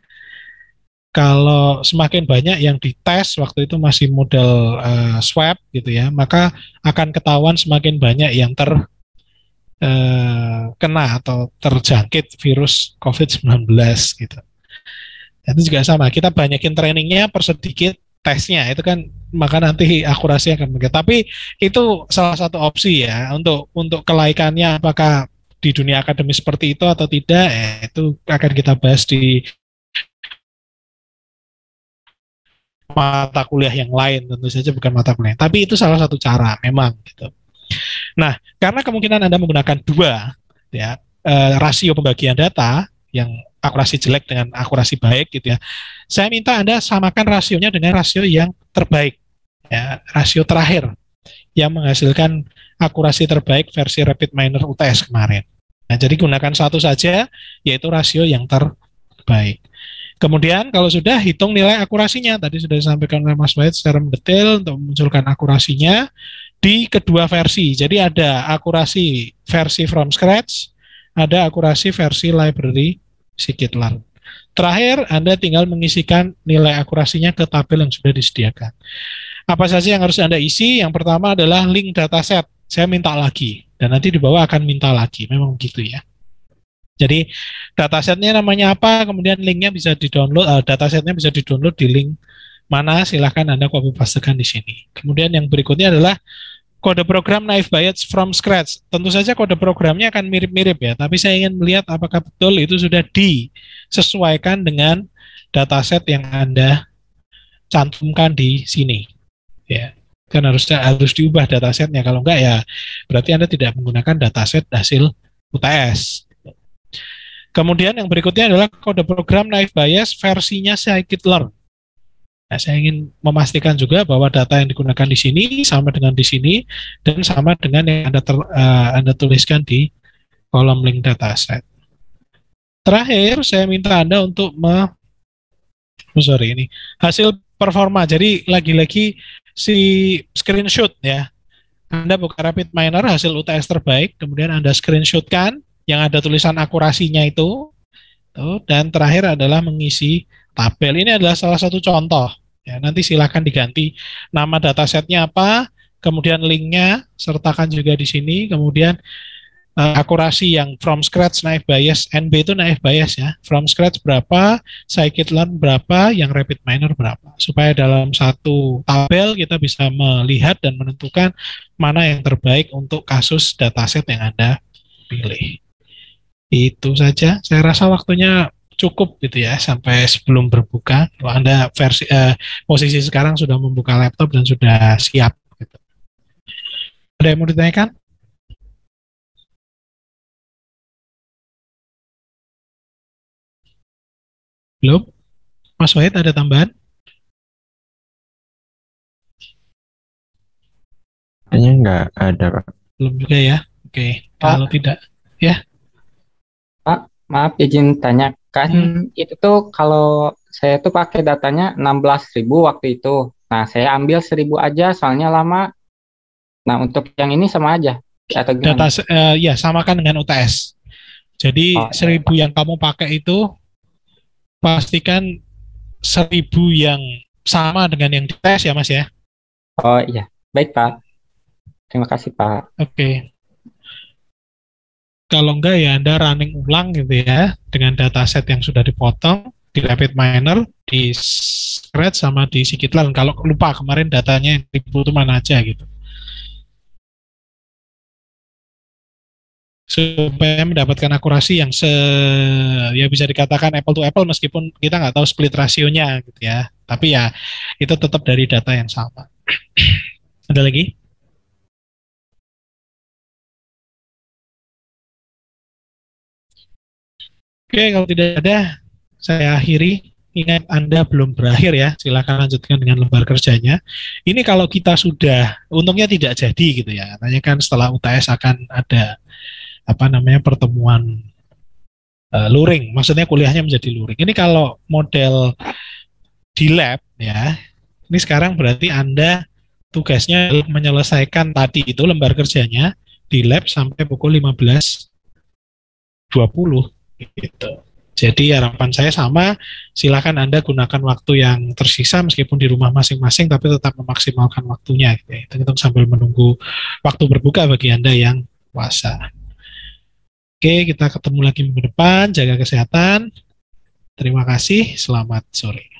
Kalau semakin banyak yang dites waktu itu masih model swab gitu ya, maka akan ketahuan semakin banyak yang kena atau terjangkit virus COVID-19 gitu. Itu juga sama, kita banyakin trainingnya per sedikit tesnya, itu kan maka nanti akurasi akan meningkat. Tapi itu salah satu opsi ya untuk kelaikannya apakah di dunia akademis seperti itu atau tidak, itu akan kita bahas di mata kuliah yang lain, tentu saja bukan mata kuliah. Tapi itu salah satu cara memang gitu. Nah, karena kemungkinan Anda menggunakan dua ya rasio pembagian data yang akurasi jelek dengan akurasi baik gitu ya, saya minta Anda samakan rasionya dengan rasio yang terbaik, ya, rasio terakhir yang menghasilkan akurasi terbaik versi RapidMiner UTS kemarin. Nah, jadi gunakan satu saja, yaitu rasio yang terbaik. Kemudian kalau sudah, hitung nilai akurasinya. Tadi sudah disampaikan oleh Mas Wahid secara mendetail untuk memunculkan akurasinya di kedua versi. Jadi ada akurasi versi from scratch, ada akurasi versi library scikit-learn. Terakhir, Anda tinggal mengisikan nilai akurasinya ke tabel yang sudah disediakan. Apa saja yang harus Anda isi? Yang pertama adalah link dataset. Saya minta lagi, dan nanti di bawah akan minta lagi. Memang begitu ya. Jadi datasetnya namanya apa, kemudian linknya bisa di-download, datasetnya bisa di-download di link mana, silahkan Anda copy pastekan di sini. Kemudian yang berikutnya adalah kode program Naive Bayes from scratch. Tentu saja kode programnya akan mirip-mirip ya, tapi saya ingin melihat apakah betul itu sudah disesuaikan dengan dataset yang Anda cantumkan di sini. Ya, kan harus diubah datasetnya. Kalau enggak ya berarti Anda tidak menggunakan dataset hasil UTS. Kemudian yang berikutnya adalah kode program Naive Bayes versinya scikit-learn. Nah, saya ingin memastikan juga bahwa data yang digunakan di sini sama dengan di sini dan sama dengan yang Anda tuliskan di kolom link dataset. Terakhir, saya minta Anda untuk hasil performa. Jadi lagi-lagi si screenshot ya. Anda buka RapidMiner hasil UTS terbaik, kemudian Anda screenshotkan yang ada tulisan akurasinya itu, dan terakhir adalah mengisi tabel. Ini adalah salah satu contoh. Ya, nanti silakan diganti nama datasetnya apa, kemudian linknya sertakan juga di sini, kemudian akurasi yang from scratch Naive Bayes, NB itu Naive Bayes ya, from scratch berapa, scikit-learn berapa, yang RapidMiner berapa, supaya dalam satu tabel kita bisa melihat dan menentukan mana yang terbaik untuk kasus dataset yang Anda pilih. Itu saja, saya rasa waktunya cukup gitu ya, sampai sebelum berbuka. Kalau Anda posisi sekarang sudah membuka laptop dan sudah siap gitu. Ada yang mau ditanyakan? Belum? Mas Wahid ada tambahan? Kayaknya nggak ada, Pak. Belum juga ya? Oke, kalau tidak, ya. Pak, maaf izin tanyakan, itu tuh kalau saya tuh pakai datanya 16.000 waktu itu. Nah, saya ambil 1.000 aja soalnya lama. Nah, untuk yang ini sama aja atau gimana? Ya, samakan dengan UTS. Jadi 1.000 yang kamu pakai itu pastikan 1.000 yang sama dengan yang dites ya Mas ya. Oh iya, baik Pak. Terima kasih Pak. Oke. Kalau enggak ya Anda running ulang gitu ya dengan dataset yang sudah dipotong di RapidMiner, di Scratch sama di scikit-learn. Kalau lupa kemarin datanya yang itu mana aja gitu. supaya mendapatkan akurasi yang ya bisa dikatakan apple to apple meskipun kita nggak tahu split rasionya gitu ya. Tapi ya itu tetap dari data yang sama. Ada lagi? Oke, kalau tidak ada, saya akhiri. Ingat Anda belum berakhir ya, silakan lanjutkan dengan lembar kerjanya. Ini kalau kita sudah, untungnya tidak jadi gitu ya. Katanya kan setelah UTS akan ada pertemuan luring, maksudnya kuliahnya menjadi luring. Ini kalau model di lab ya, ini sekarang berarti Anda tugasnya menyelesaikan tadi itu lembar kerjanya di lab sampai pukul 15.20 gitu. Jadi harapan saya sama, silakan Anda gunakan waktu yang tersisa meskipun di rumah masing-masing, tapi tetap memaksimalkan waktunya. Gitu. Itu sambil menunggu waktu berbuka bagi Anda yang puasa. Oke, kita ketemu lagi minggu depan. Jaga kesehatan. Terima kasih. Selamat sore.